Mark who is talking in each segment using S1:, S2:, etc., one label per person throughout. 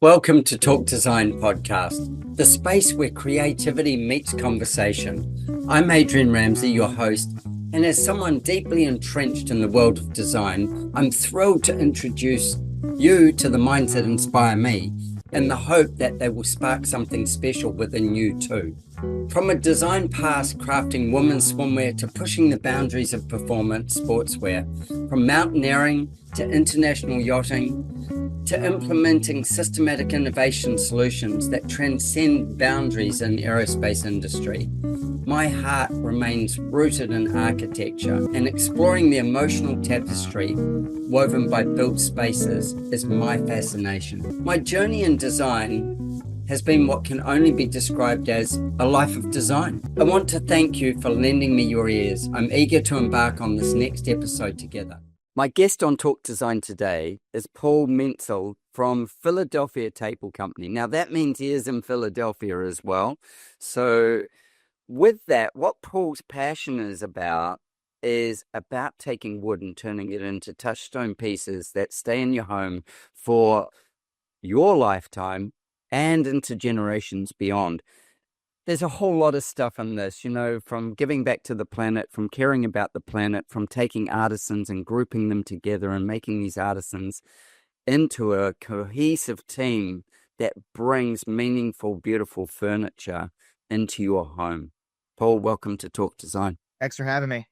S1: Welcome to Talk Design Podcast, the space where creativity meets conversation. I'm Adrian Ramsey, your host, and as someone deeply entrenched in the world of design, I'm thrilled to introduce you to the minds that inspire me in the hope that they will spark something special within you too. From a design past crafting women's swimwear to pushing the boundaries of performance sportswear, from mountaineering to international yachting, to implementing systematic innovation solutions that transcend boundaries in aerospace industry. My heart remains rooted in architecture, and exploring the emotional tapestry woven by built spaces is my fascination. My journey in design has been what can only be described as a life of design. I want to thank you for lending me your ears. I'm eager to embark on this next episode together. My guest on Talk Design today is Paul Menzel from Philadelphia Table Company. Now that means he is in Philadelphia as well. So with that, what Paul's passion is about taking wood and turning it into touchstone pieces that stay in your home for your lifetime and into generations beyond. There's a whole lot of stuff in this, from giving back to the planet, from caring about the planet, from taking artisans and grouping them together and making these artisans into a cohesive team that brings meaningful, beautiful furniture into your home. Paul, welcome to Talk Design.
S2: Thanks for having me.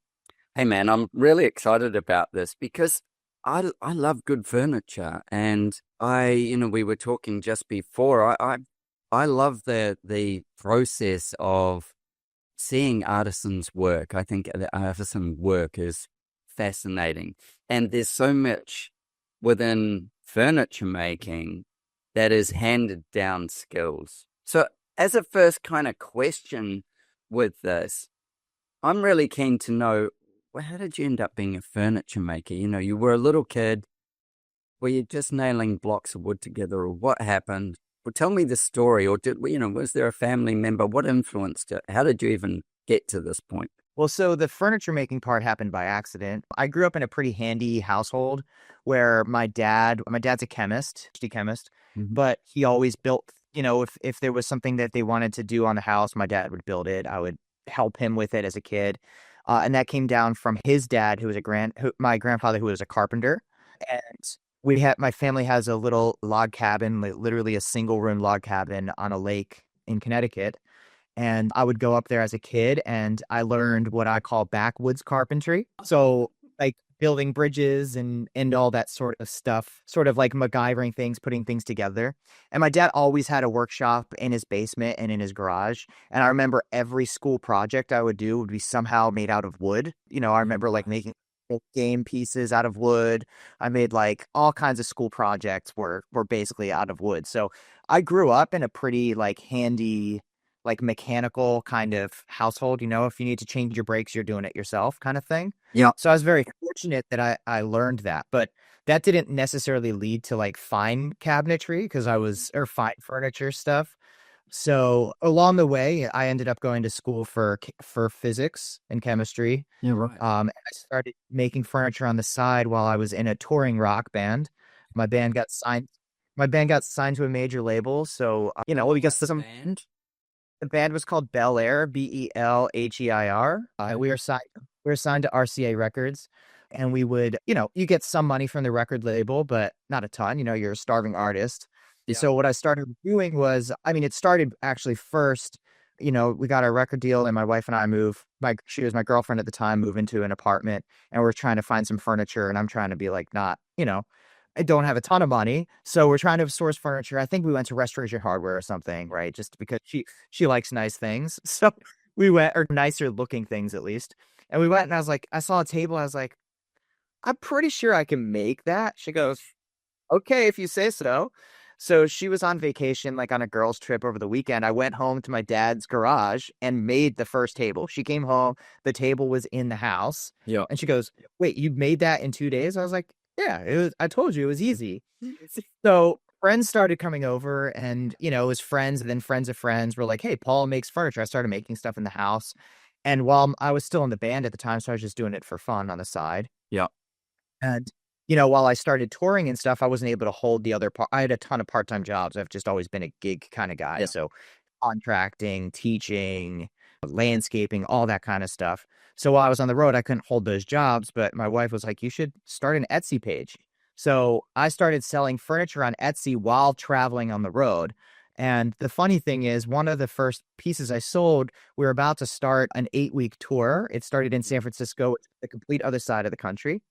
S1: Hey man, I'm really excited about this because I love good furniture, and we were talking just before. I love the process of seeing artisans work. I think the artisan work is fascinating, and there's so much within furniture making that is handed down skills. So, as a first kind of question with this, I'm really keen to know, well, how did you end up being a furniture maker? You were a little kid. Were you just nailing blocks of wood together, or what happened? Well, tell me the story, or was there a family member? What influenced it? How did you even get to this point?
S2: Well, so the furniture making part happened by accident. I grew up in a pretty handy household where my dad's a chemist, but he always built, if there was something that they wanted to do on the house, my dad would build it. I would help him with it as a kid. And that came down from his dad, my grandfather, who was a carpenter. And my family has a little log cabin, literally a single room log cabin on a lake in Connecticut. And I would go up there as a kid, and I learned what I call backwoods carpentry. So like building bridges and all that sort of stuff, sort of like MacGyvering things, putting things together. And my dad always had a workshop in his basement and in his garage. And I remember every school project I would do would be somehow made out of wood. I remember like making game pieces out of wood. I made like all kinds of school projects were basically out of wood. So I grew up in a pretty like handy, like mechanical kind of household. If you need to change your brakes, you're doing it yourself kind of thing.
S1: Yeah.
S2: So I was very fortunate that I learned that, but that didn't necessarily lead to like fine cabinetry or fine furniture stuff. So along the way, I ended up going to school for physics and chemistry.
S1: Yeah, right.
S2: I started making furniture on the side while I was in a touring rock band. My band got signed to a major label. So, we got some
S1: band.
S2: The band was called Bel Air, Belheir. We were signed to RCA Records, and we would, you get some money from the record label, but not a ton. You're a starving artist. Yeah. So what I started doing was, it started actually first. We got our record deal, and my wife and I she was my girlfriend at the time, move into an apartment, and we're trying to find some furniture, and I'm trying to be like, not, I don't have a ton of money, so we're trying to source furniture. I think we went to Restoration Hardware or something, right? Just because she likes nice things. So we went, or nicer looking things at least. And we went, and I was like, I saw a table. I was like, I'm pretty sure I can make that. She goes, okay, if you say so. So she was on vacation, like on a girls' trip over the weekend. I went home to my dad's garage and made the first table. She came home. The table was in the house.
S1: Yeah.
S2: And she goes, wait, you made that in 2 days? I was like, yeah, I told you it was easy. So friends started coming over, and, it was friends, and then friends of friends were like, hey, Paul makes furniture. I started making stuff in the house. And while I was still in the band at the time, so I was just doing it for fun on the side.
S1: Yeah.
S2: And while I started touring and stuff, I wasn't able to hold the other part. I had a ton of part-time jobs. I've just always been a gig kind of guy.
S1: Yeah.
S2: So contracting, teaching, landscaping, all that kind of stuff. So while I was on the road, I couldn't hold those jobs, but my wife was like, you should start an Etsy page. So I started selling furniture on Etsy while traveling on the road. And the funny thing is, one of the first pieces I sold, we were about to start an 8-week tour. It started in San Francisco, the complete other side of the country.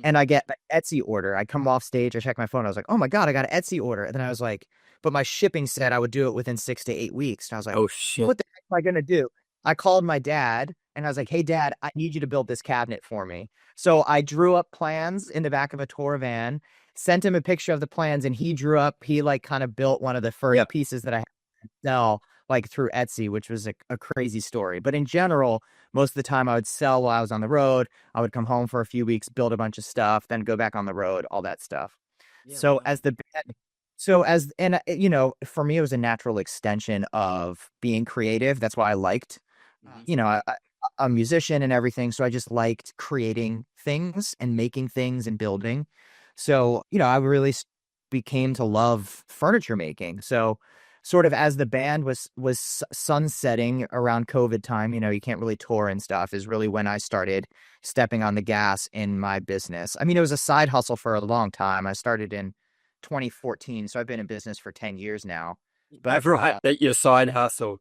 S2: And I get an Etsy order. I come off stage, I check my phone. I was like, oh my God, I got an Etsy order. And then I was like, but my shipping said I would do it within 6 to 8 weeks. And I was like,
S1: Oh shit.
S2: what the heck am I going to do? I called my dad and I was like, hey, Dad, I need you to build this cabinet for me. So I drew up plans in the back of a tour van, sent him a picture of the plans, and he like kind of built one of the first pieces that I had to sell like through Etsy, which was a crazy story. But in general, most of the time I would sell while I was on the road. I would come home for a few weeks, build a bunch of stuff, then go back on the road, all that stuff.
S1: Yeah,
S2: So
S1: right.
S2: as the band, so as, and for me, it was a natural extension of being creative. That's why I liked, I'm a musician and everything. So I just liked creating things and making things and building. So, I really became to love furniture making. So sort of as the band was sunsetting around COVID time, you can't really tour and stuff, is really when I started stepping on the gas in my business. I mean, it was a side hustle for a long time. I started in 2014, so I've been in business for 10 years now. But
S1: Right, that your side hustle.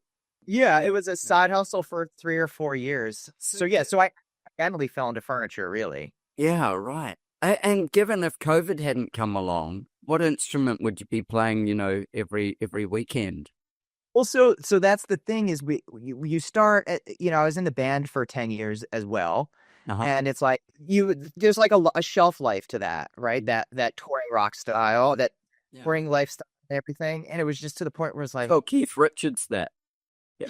S2: yeah, it was a side hustle for 3 or 4 years. So yeah, so I finally fell into furniture, really.
S1: Yeah, right. And given if COVID hadn't come along, what instrument would you be playing, every weekend?
S2: Well, so that's the thing is you start at, I was in the band for 10 years as well.
S1: Uh-huh.
S2: And it's like there's like a shelf life to that, right? That touring rock style, that touring lifestyle and everything. And it was just to the point where it's like,
S1: Oh, Keith Richards, that. Yeah.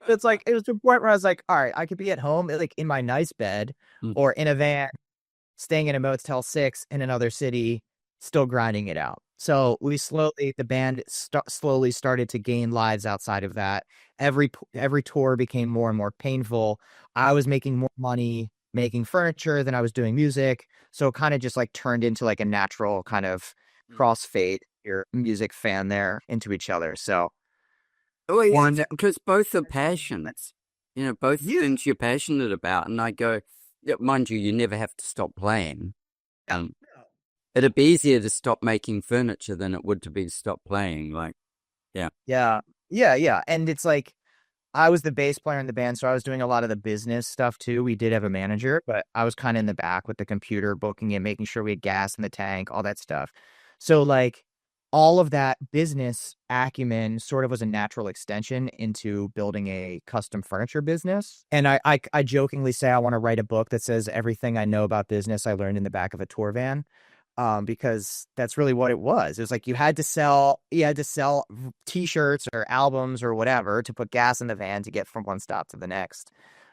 S2: it's like, it was to the point where I was like, all right, I could be at home, like in my nice bed or in a van, staying in a Motel 6 in another city, still grinding it out. So the band slowly started to gain lives outside of that. Every tour became more and more painful. I was making more money making furniture than I was doing music. So it kind of just like turned into like a natural kind of crossfade, your music fan there into each other. So
S1: Oh, yeah, because both are passions, both things you're passionate about. And I go, mind you never have to stop playing. It'd be easier to stop making furniture than it would to be to stop playing. Like, yeah.
S2: Yeah. And it's like, I was the bass player in the band, so I was doing a lot of the business stuff too. We did have a manager, but I was kind of in the back with the computer, booking it, making sure we had gas in the tank, all that stuff. So like all of that business acumen sort of was a natural extension into building a custom furniture business. And I jokingly say I want to write a book that says everything I know about business I learned in the back of a tour van. Because that's really what it was. It was like you had to sell T-shirts or albums or whatever to put gas in the van to get from one stop to the next.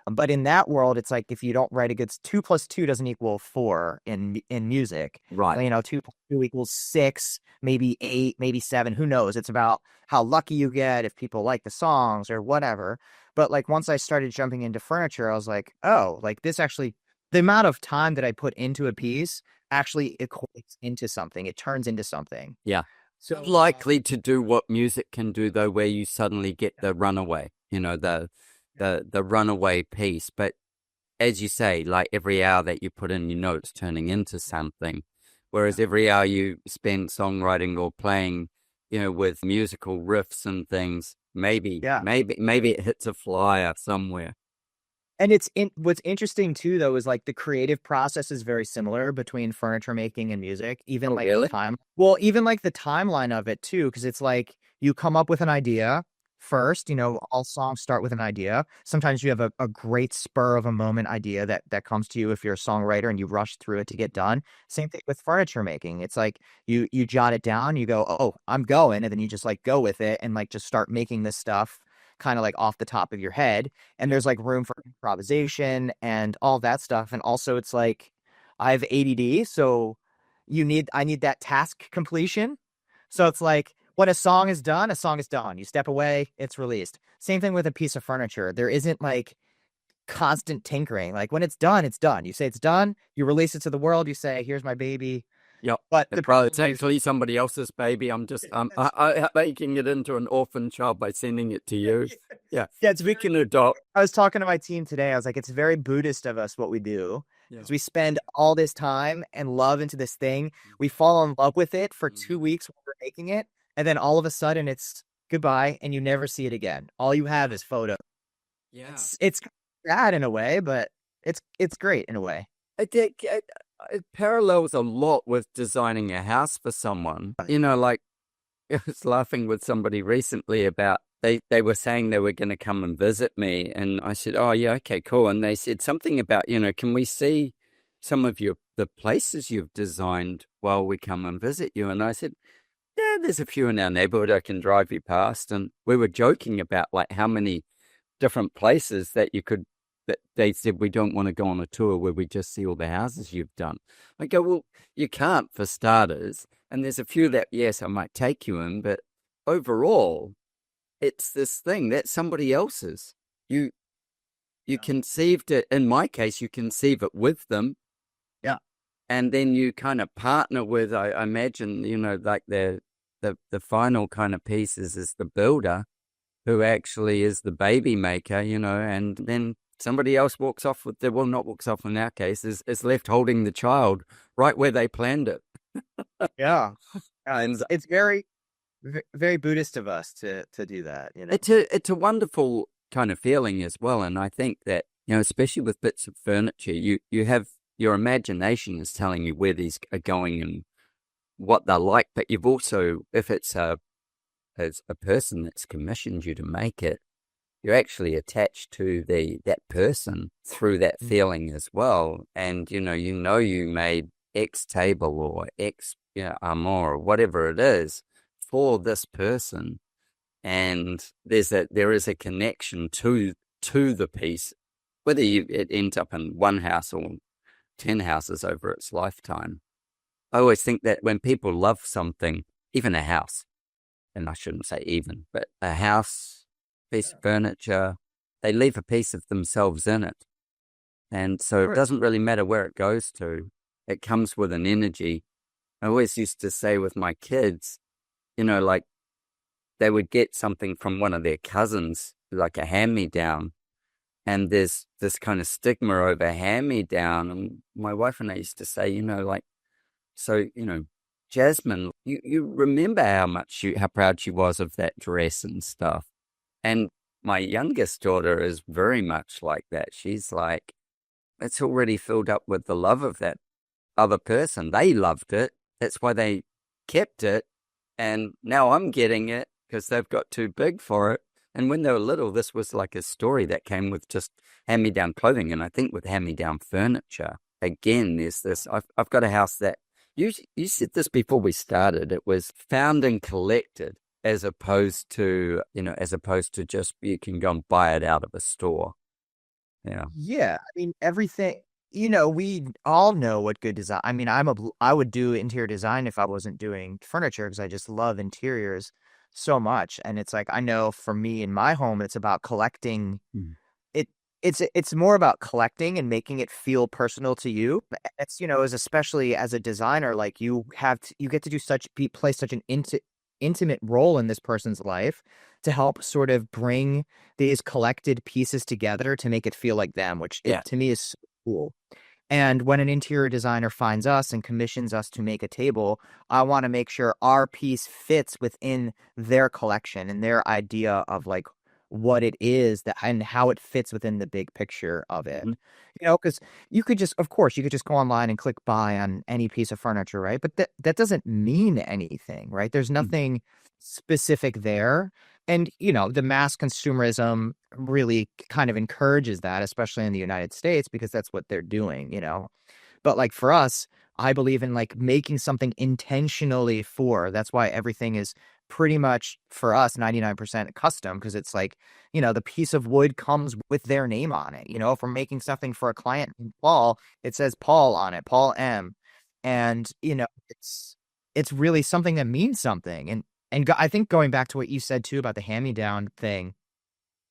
S2: But in that world, it's like if you don't write a good 2 + 2 doesn't equal 4 in music.
S1: Right.
S2: 2 + 2 = 6, maybe 8, maybe 7. Who knows? It's about how lucky you get, if people like the songs or whatever. But like once I started jumping into furniture, I was like, oh, like this actually, the amount of time that I put into a piece actually equates into something. It turns into something.
S1: Yeah.
S2: So
S1: Likely to do what music can do, though, where you suddenly get the runaway, the runaway piece. But as you say, like every hour that you put in, it's turning into something. Whereas every hour you spend songwriting or playing, with musical riffs and things, maybe it hits a flyer somewhere.
S2: And what's interesting too, though, is like the creative process is very similar between furniture making and music, even
S1: Really?
S2: even like the timeline of it too, because it's like you come up with an idea first, all songs start with an idea. Sometimes you have a great spur of a moment idea that comes to you if you're a songwriter and you rush through it to get done. Same thing with furniture making. It's like you jot it down, you go, oh, I'm going, and then you just like go with it and like just start making this stuff kind of like off the top of your head, and there's like room for improvisation and all that stuff. And also it's like I have ADD, so I need that task completion. So it's like when a song is done, a song is done. You step away, it's released. Same thing with a piece of furniture. There isn't like constant tinkering. Like when it's done, it's done. You say it's done, you release it to the world, you say, here's my baby.
S1: Yep.
S2: But
S1: It probably it's actually somebody else's baby. I'm making it into an orphan child by sending it to you. Yeah.
S2: yeah,
S1: We can adopt.
S2: I was talking to my team today. I was like, it's very Buddhist of us what we do.
S1: Yeah.
S2: Because we spend all this time and love into this thing. We fall in love with it for 2 weeks while we're making it. And then all of a sudden it's goodbye and you never see it again. All you have is photo.
S1: Yeah.
S2: It's sad in a way, but it's great in a way.
S1: It parallels a lot with designing a house for someone. You know, like I was laughing with somebody recently about they were saying they were going to come and visit me. And I said, oh, yeah, okay, cool. And they said something about, can we see some of the places you've designed while we come and visit you? And I said, yeah, there's a few in our neighborhood I can drive you past. And we were joking about like how many different places that they said we don't want to go on a tour where we just see all the houses you've done. I go, well, you can't for starters. And there's a few that, yes, I might take you in, but overall, it's this thing that's somebody else's. You conceived it, in my case, you conceive it with them.
S2: Yeah.
S1: And then you kind of partner with, I imagine, like the final kind of pieces is the builder who actually is the baby maker, and then somebody else walks off with not walks off in our case, is left holding the child right where they planned it.
S2: Yeah. And it's very, very Buddhist of us to do that.
S1: It's a wonderful kind of feeling as well. And I think that, especially with bits of furniture, you have your imagination is telling you where these are going and what they're like. But you've also, if it's as a person that's commissioned you to make it, you're actually attached to that person through that feeling as well. And, you made X table or X armoire or whatever it is for this person. And there is a connection to the piece, whether it ends up in one house or 10 houses over its lifetime. I always think that when people love something, even a house, and I shouldn't say even, but a house, piece of furniture, they leave a piece of themselves in it. And so it doesn't really matter where it goes to. It comes with an energy. I always used to say with my kids, like they would get something from one of their cousins, like a hand-me-down. And there's this kind of stigma over hand-me-down. And my wife and I used to say, Jasmine, you remember how proud she was of that dress and stuff. And my youngest daughter is very much like that. She's like, it's already filled up with the love of that other person. They loved it. That's why they kept it. And now I'm getting it because they've got too big for it. And when they were little, this was like a story that came with just hand-me-down clothing. And I think with hand-me-down furniture, again, there's this, I've got a house that, you said this before we started, it was found and collected as opposed to just you can go and buy it out of a store. Yeah.
S2: Yeah. I mean, everything, we all know what good design, I mean, I would do interior design if I wasn't doing furniture because I just love interiors so much. And it's like, I know for me in my home, it's about collecting. It's more about collecting and making it feel personal to you. It's, especially as a designer, like you get to play such an intimate role in this person's life to help sort of bring these collected pieces together to make it feel like them, which to me is so cool. And when an interior designer finds us and commissions us to make a table, I want to make sure our piece fits within their collection and their idea of like what it is and how it fits within the big picture of it. Because you could just go online and click buy on any piece of furniture, right? But that doesn't mean anything, right? There's nothing specific there. And, the mass consumerism really kind of encourages that, especially in the United States, because that's what they're doing, But like for us, I believe in like making something intentionally that's why everything is pretty much for us 99% custom, because it's like, the piece of wood comes with their name on it. If we're making something for a client, Paul, it says Paul on it, Paul M. And, it's really something that means something. And I think going back to what you said too about the hand-me-down thing,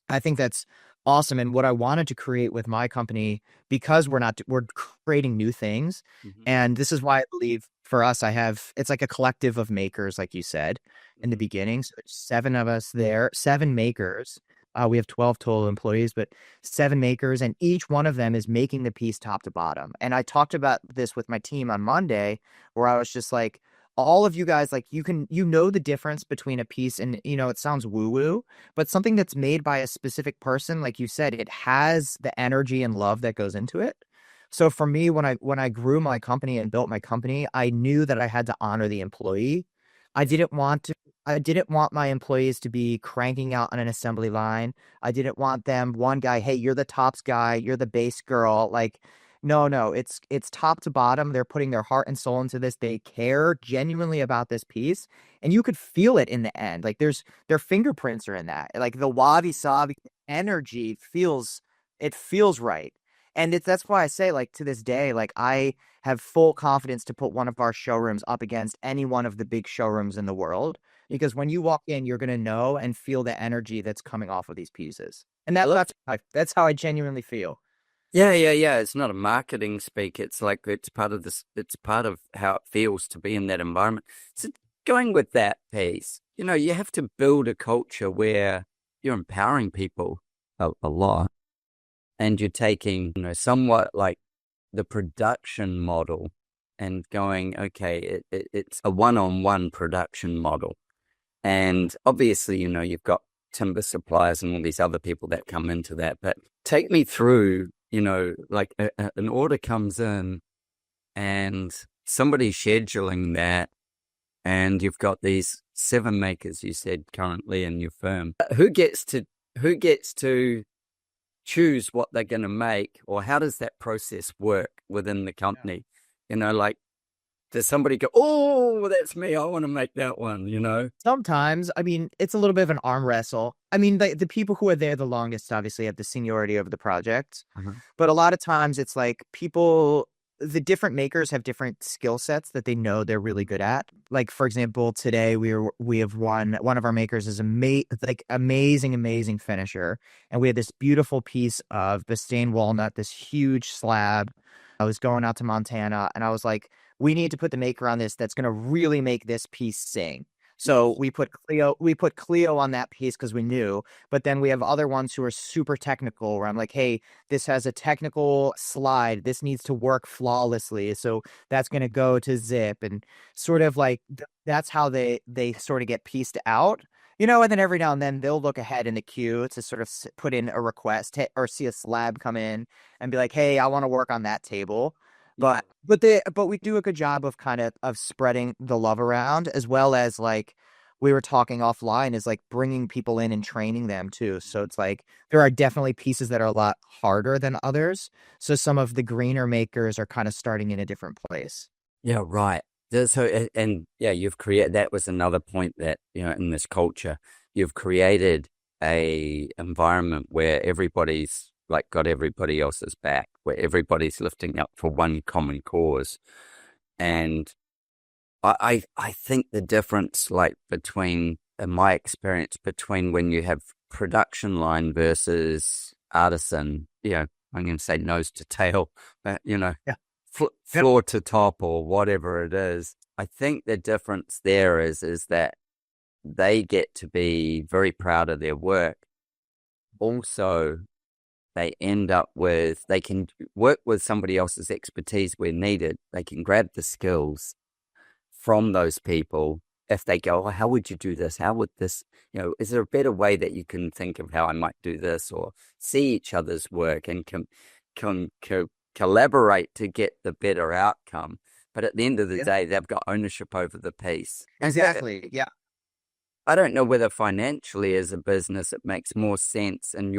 S2: I think that's awesome. And what I wanted to create with my company, because we're creating new things.
S1: Hmm.
S2: And this is why I believe for us, it's like a collective of makers, like you said in the
S1: Hmm.
S2: beginning. So there's seven of us there, seven makers. We have 12 total employees, but seven makers, and each one of them is making the piece top to bottom. And I talked about this with my team on Monday, where I was just like, all of you guys, like you know the difference between a piece and, it sounds woo woo, but something that's made by a specific person, like you said, it has the energy and love that goes into it. So for me, when I grew my company and built my company, I knew that I had to honor the employee. I didn't want to I didn't want my employees to be cranking out on an assembly line. I didn't want them, one guy, hey, you're the tops guy, you're the base girl. Like, no, no, it's top to bottom. They're putting their heart and soul into this. They care genuinely about this piece. And you could feel it in the end. Like their fingerprints are in that. Like the wabi sabi energy feels right. And that's why I say, like, to this day, like I have full confidence to put one of our showrooms up against any one of the big showrooms in the world. Because when you walk in, you're gonna know and feel the energy that's coming off of these pieces. And that's how I genuinely feel.
S1: Yeah, yeah, yeah. It's not a marketing speak. It's like it's part of this. It's part of how it feels to be in that environment. So going with that piece, you have to build a culture where you're empowering people a lot, and you're taking, somewhat like the production model and going, okay, it's a one-on-one production model. And obviously, you've got timber suppliers and all these other people that come into that. But take me through, like an order comes in and somebody's scheduling that, and you've got these seven makers, you said, currently in your firm. Who gets to choose what they're going to make, or how does that process work within the company? Like, does somebody go, oh, that's me, I want to make that one?
S2: Sometimes, I mean, it's a little bit of an arm wrestle. I mean, the people who are there the longest obviously have the seniority over the project.
S1: Uh-huh.
S2: But a lot of times it's like the different makers have different skill sets that they know they're really good at. Like, for example, today we have one of our makers is amazing finisher. And we had this beautiful piece of Bistain walnut, this huge slab. I was going out to Montana and I was like, we need to put the maker on this that's going to really make this piece sing. So we put Cleo on that piece because we knew, but then we have other ones who are super technical where I'm like, hey, this has a technical slide. This needs to work flawlessly. So that's going to go to zip, and sort of like that's how they sort of get pieced out. And then every now and then they'll look ahead in the queue to sort of put in a request or see a slab come in and be like, hey, I want to work on that table.
S1: Yeah.
S2: But we do a good job of kind of spreading the love around, as well as, like we were talking offline, is like bringing people in and training them too. So it's like there are definitely pieces that are a lot harder than others. So some of the greener makers are kind of starting in a different place.
S1: Yeah, right. So, and yeah, that was another point that, in this culture, you've created a environment where everybody's like got everybody else's back, where everybody's lifting up for one common cause. And I think the difference, like between, in my experience, between when you have production line versus artisan, I'm going to say nose to tail, but,
S2: Yeah.
S1: floor to top or whatever it is. I think the difference there is that they get to be very proud of their work. Also, they can work with somebody else's expertise where needed. They can grab the skills from those people. If they go, oh, how would you do this? How would this, is there a better way that you can think of how I might do this, or see each other's work and collaborate to get the better outcome? But at the end of the day, they've got ownership over the piece.
S2: Exactly. Yeah.
S1: I don't know whether financially as a business it makes more sense in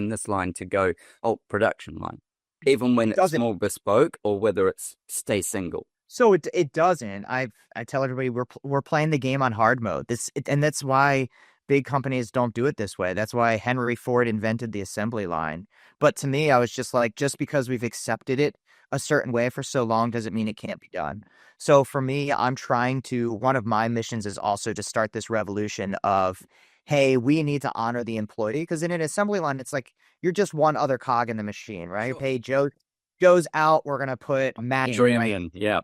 S1: this line to go, oh, production line, even when it's more bespoke, or whether it's stay single.
S2: So it doesn't. I tell everybody we're playing the game on hard mode. And that's why big companies don't do it this way. That's why Henry Ford invented the assembly line. But to me, I was just like, just because we've accepted it a certain way for so long doesn't mean it can't be done. So for me, one of my missions is also to start this revolution of, hey, we need to honor the employee, because in an assembly line, it's like you're just one other cog in the machine, right? Sure. Hey, Joe's out. We're gonna put Matt in, right?
S1: Yeah.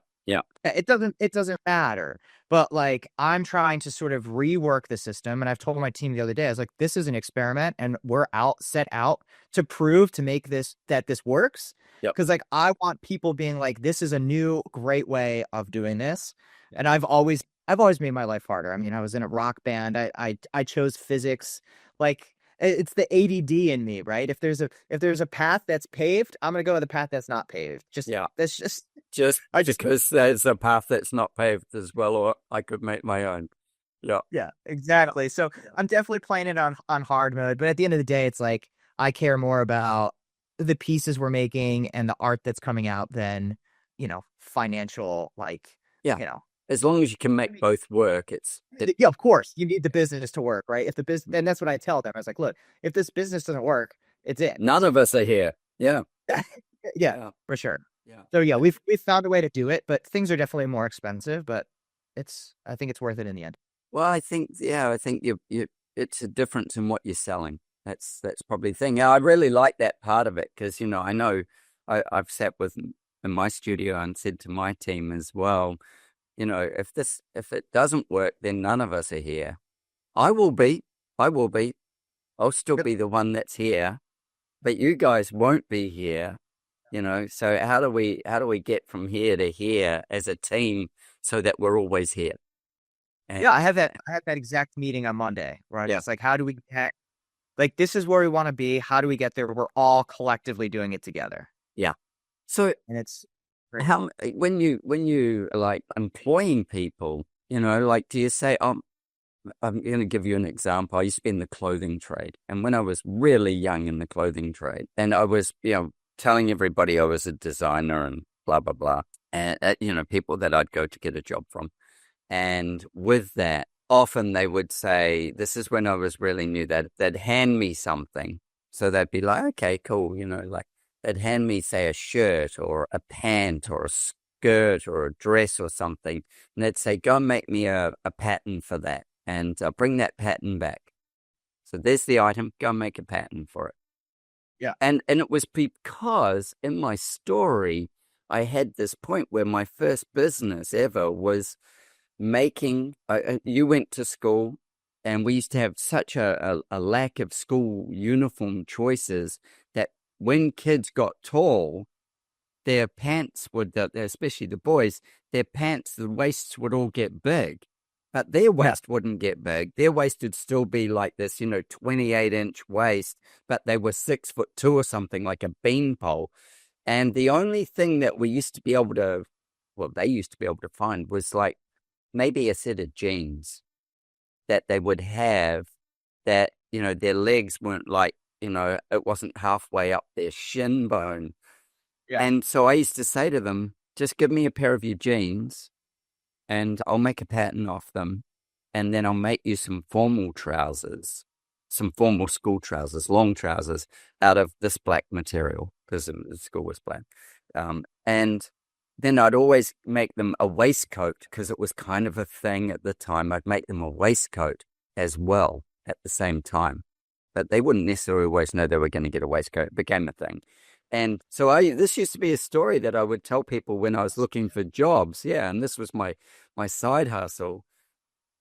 S2: It doesn't matter. But like, I'm trying to sort of rework the system. And I've told my team the other day, I was like, this is an experiment and we're set out to prove to make that this works.
S1: Yep.
S2: Cause like, I want people being like, this is a new great way of doing this. And I've always made my life harder. I mean, I was in a rock band. I chose physics. Like, it's the ADD in me, right? If there's a path that's paved, I'm gonna go with the path that's not paved. That's
S1: because there's a path that's not paved as well, or I could make my own.
S2: Yeah, exactly. So I'm definitely playing it on hard mode, but at the end of the day, it's like I care more about the pieces we're making and the art that's coming out than financial, like
S1: As long as you can make both work,
S2: yeah, of course you need the business to work, right? If the business, and that's what I tell them. I was like, look, if this business doesn't work, it's it.
S1: None of us are here. Yeah.
S2: Yeah, for sure.
S1: Yeah.
S2: So yeah, we've found a way to do it, but things are definitely more expensive, but I think it's worth it in the end.
S1: Well, I think you it's a difference in what you're selling. That's probably the thing. I really like that part of it because, I know I've sat in my studio and said to my team as well, if it doesn't work, then none of us are here. I will be. I'll still be the one that's here, but you guys won't be here. So how do we get from here to here as a team so that we're always here?
S2: And I had that exact meeting on Monday, right? It's like, how do we get, like, this is where we want to be. How do we get there? We're all collectively doing it together.
S1: Yeah. So,
S2: and it's
S1: how, when you are like employing people, like, do you say, I'm going to give you an example. I used to be in the clothing trade. And when I was really young in the clothing trade, and I was, telling everybody I was a designer and blah, blah, blah. And, people that I'd go to get a job from. And with that, often they would say, this is when I was really new, that they'd hand me something. So they'd be like, okay, cool. Like they'd hand me, say, a shirt or a pant or a skirt or a dress or something. And they'd say, go and make me a pattern for that. And bring that pattern back. So there's the item, go and make a pattern for it.
S2: Yeah.
S1: And it was because in my story, I had this point where my first business ever was making, you went to school and we used to have such a lack of school uniform choices that when kids got tall, their pants would, especially the boys, their pants, the waists would all get big. But their waist wouldn't get big. Their waist would still be like this, 28-inch waist, but they were 6'2" or something, like a beanpole. And the only thing that they used to be able to find was like maybe a set of jeans that they would have that, their legs weren't like, it wasn't halfway up their shin bone. Yeah. And so I used to say to them, just give me a pair of your jeans and I'll make a pattern off them. And then I'll make you some formal trousers, some formal school trousers, long trousers out of this black material because the school was black. And then I'd always make them a waistcoat because it was kind of a thing at the time. I'd make them a waistcoat as well at the same time. But they wouldn't necessarily always know they were going to get a waistcoat. It became a thing. And so this used to be a story that I would tell people when I was looking for jobs. Yeah, and this was my side hustle.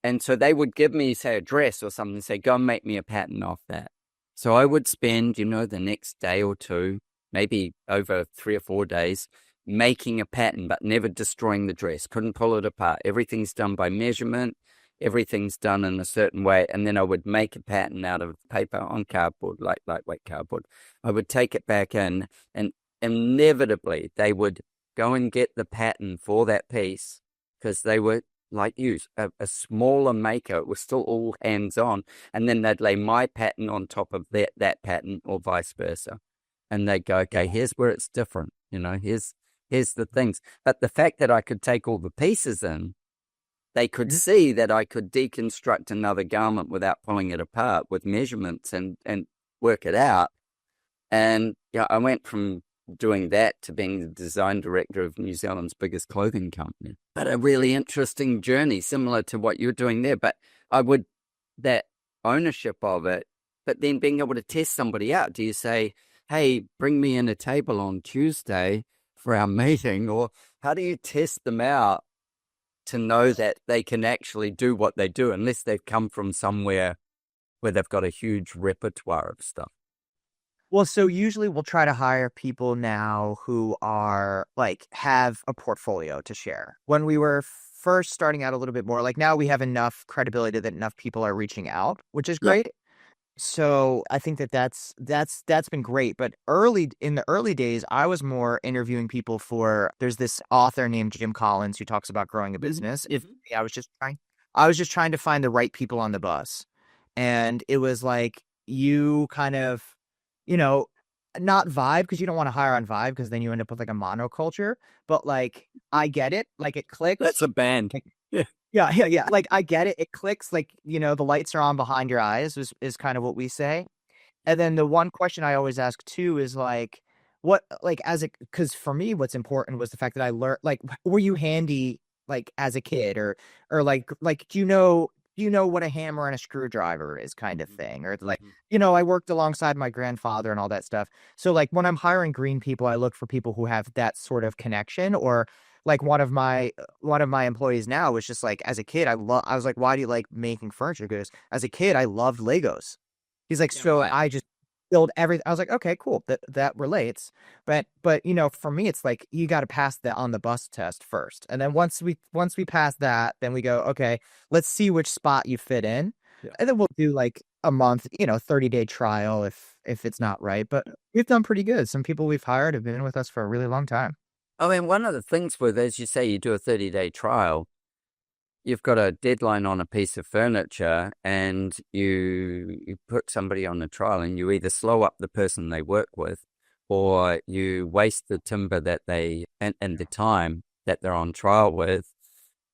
S1: And so they would give me, say, a dress or something and say, go and make me a pattern off that. So I would spend, the next day or two, maybe over 3 or 4 days, making a pattern, but never destroying the dress. Couldn't pull it apart. Everything's done by measurement. Everything's done in a certain way. And then I would make a pattern out of paper on cardboard, like lightweight cardboard. I would take it back in and inevitably they would go and get the pattern for that piece because they were like you, a smaller maker. It was still all hands on. And then they'd lay my pattern on top of that pattern or vice versa. And they'd go, okay, here's where it's different. Here's the things. But the fact that I could take all the pieces in, they could see that I could deconstruct another garment without pulling it apart with measurements and work it out. And I went from doing that to being the design director of New Zealand's biggest clothing company. But a really interesting journey, similar to what you're doing there. But that ownership of it but then being able to test somebody out. Do you say, hey, bring me in a table on Tuesday for our meeting? Or how do you test them out to know that they can actually do what they do, unless they've come from somewhere where they've got a huge repertoire of stuff?
S2: Well, so usually we'll try to hire people now who are like have a portfolio to share. When we were first starting out a little bit more, like now we have enough credibility that enough people are reaching out, which is
S1: Yeah.
S2: great. So I think that that's been great. But early in the early days, I was more interviewing people for. There's this author named Jim Collins who talks about growing a business. If I was just trying to find the right people on the bus, and it was like you kind of, you know, not vibe because you don't want to hire on vibe because then you end up with like a monoculture. But like I get it, like it
S1: That's
S2: clicks.
S1: a band. Yeah.
S2: Yeah. Like I get it. It clicks. Like, the lights are on behind your eyes is kind of what we say. And then the one question I always ask too is like, what, like, because for me, what's important was the fact that I learned, like, were you handy, like, as a kid or like, do you know what a hammer and a screwdriver is kind of thing? Or like, I worked alongside my grandfather and all that stuff. So like when I'm hiring green people, I look for people who have that sort of connection or, like one of my employees now was just like as a kid I was like, why do you like making furniture? Because as a kid I loved Legos. He's like,
S1: Yeah,
S2: so
S1: right.
S2: I just build everything. I was like, okay, cool, that relates. But for me it's like you got to pass the on the bus test first, and then once we pass that, then we go, okay, let's see which spot you fit in.
S1: Yeah.
S2: And then we'll do like a month, 30-day trial if it's not right. But we've done pretty good. Some people we've hired have been with us for a really long time.
S1: I mean, one of the things with, as you say, you do a 30-day trial, you've got a deadline on a piece of furniture, and you put somebody on the trial, and you either slow up the person they work with, or you waste the timber that and the time that they're on trial with.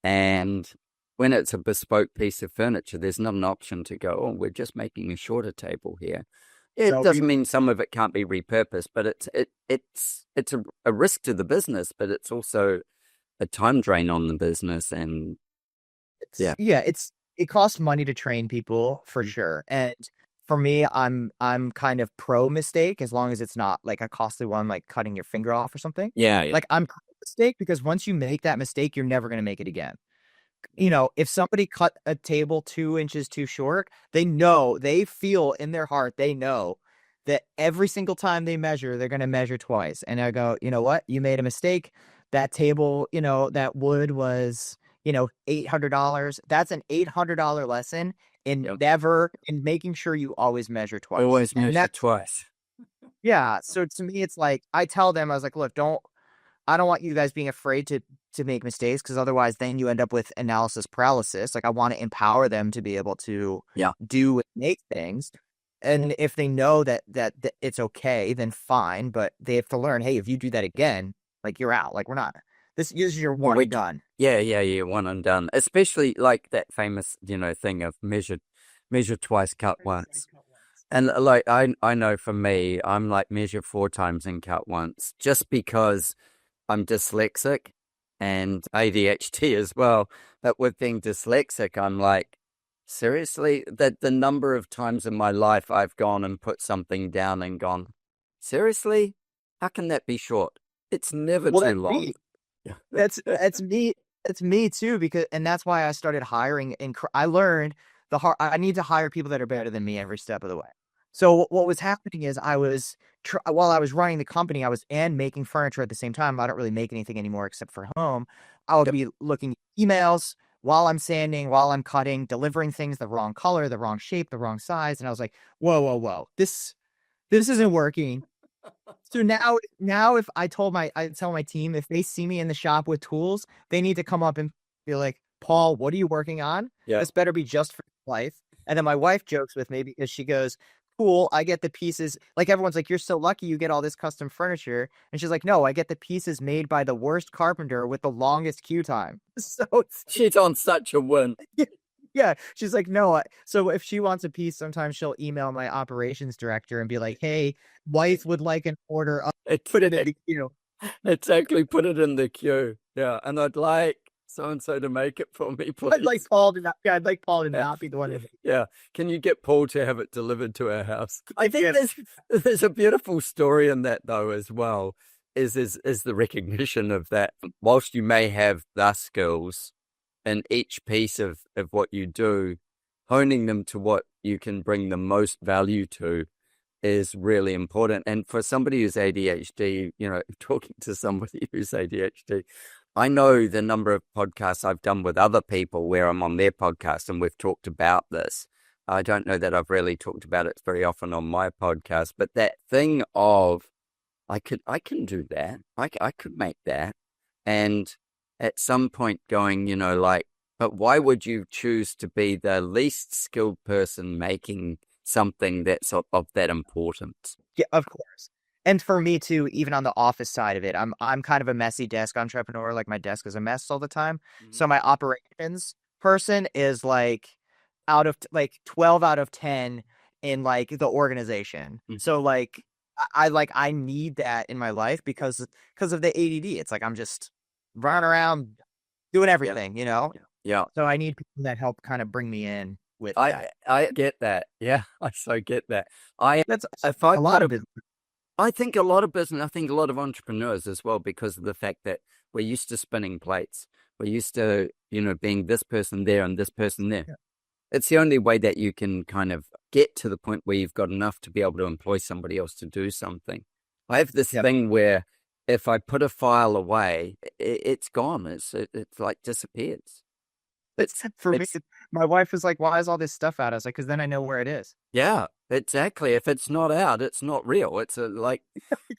S1: And when it's a bespoke piece of furniture, there's not an option to go, oh, we're just making a shorter table here. It
S2: So
S1: doesn't mean some of it can't be repurposed, but it's a risk to the business, but it's also a time drain on the business. And yeah,
S2: it costs money to train people for sure. And for me, I'm kind of pro mistake as long as it's not like a costly one, like cutting your finger off or something.
S1: yeah, yeah.
S2: Like I'm pro mistake because once you make that mistake, you're never going to make it again. If somebody cut a table 2 inches too short, they feel in their heart, they know that every single time they measure, they're going to measure twice. And I go, you know what? You made a mistake. That table, that wood was, $800. That's an $800 lesson in
S1: Yep.
S2: in making sure you always measure
S1: I
S2: twice.
S1: always
S2: And
S1: measure twice.
S2: yeah. So to me, it's like, I tell them, I was like, look, I don't want you guys being afraid to make mistakes because otherwise then you end up with analysis paralysis. Like I want to empower them to be able to
S1: Yeah.
S2: do and make things. And if they know that it's okay, then fine. But they have to learn, hey, if you do that again, like you're out. Like this is your one and done.
S1: Yeah, one and done. Especially like that famous, thing of measure twice, cut once. And like I know for me, I'm like measure 4 times and cut once, just because I'm dyslexic and ADHD as well. But with being dyslexic, I'm like, seriously, that the number of times in my life I've gone and put something down and gone, seriously, how can that be short? It's never
S2: Well,
S1: too
S2: that's
S1: long.
S2: me.
S1: Yeah.
S2: That's me. It's me too, and that's why I started hiring. And I learned I need to hire people that are better than me every step of the way. So what was happening is while I was running the company, and making furniture at the same time. I don't really make anything anymore except for home. I would be looking at emails while I'm sanding, while I'm cutting, delivering things the wrong color, the wrong shape, the wrong size, and I was like, whoa, whoa, whoa, this isn't working. So now if I tell my team if they see me in the shop with tools, they need to come up and be like, Paul, what are you working on?
S1: Yeah.
S2: This better be just for life. And then my wife jokes with me because she goes, cool, I get the pieces. Like everyone's like, you're so lucky you get all this custom furniture. And she's like, no, I get the pieces made by the worst carpenter with the longest queue time. So
S1: She's on such a win.
S2: yeah, she's like, no. So if she wants a piece, sometimes she'll email my operations director and be like, hey, wife would like an order. Put it in,
S1: Exactly, put it in the queue. Yeah, and I'd like so-and-so to make it for me,
S2: I'd like
S1: please.
S2: Paul to not, yeah, I'd like Paul to not be the one.
S1: Yeah. Can you get Paul to have it delivered to our house? I think
S2: Yes.
S1: there's a beautiful story in that though as well, is the recognition of that. Whilst you may have the skills in each piece of what you do, honing them to what you can bring the most value to is really important. And for somebody who's ADHD, talking to somebody who's ADHD, I know the number of podcasts I've done with other people where I'm on their podcast and we've talked about this. I don't know that I've really talked about it very often on my podcast, but that thing of I can do that. I could make that. And at some point going, but why would you choose to be the least skilled person making something that's of that importance?
S2: Yeah, of course. And for me too, even on the office side of it, I'm kind of a messy desk entrepreneur. Like my desk is a mess all the time. So my operations person is like 12 out of 10 in like the organization. So like I need that in my life because of the ADD. It's like I'm just running around doing everything,
S1: Yeah.
S2: So I need people that help kind of bring me in with that.
S1: I get that. Yeah, I so get that.
S2: That's
S1: if I
S2: a lot
S1: put
S2: of business.
S1: I think a lot of business, I think a lot of entrepreneurs as well, because of the fact that we're used to spinning plates. We're used to, being this person there and this person there.
S2: Yeah.
S1: It's the only way that you can kind of get to the point where you've got enough to be able to employ somebody else to do something. I have this thing where if I put a file away, it's gone. It's like disappears.
S2: For me, my wife was like, "Why is all this stuff out?" I was like, "Because then I know where it is."
S1: Yeah, exactly. If it's not out, it's not real. It's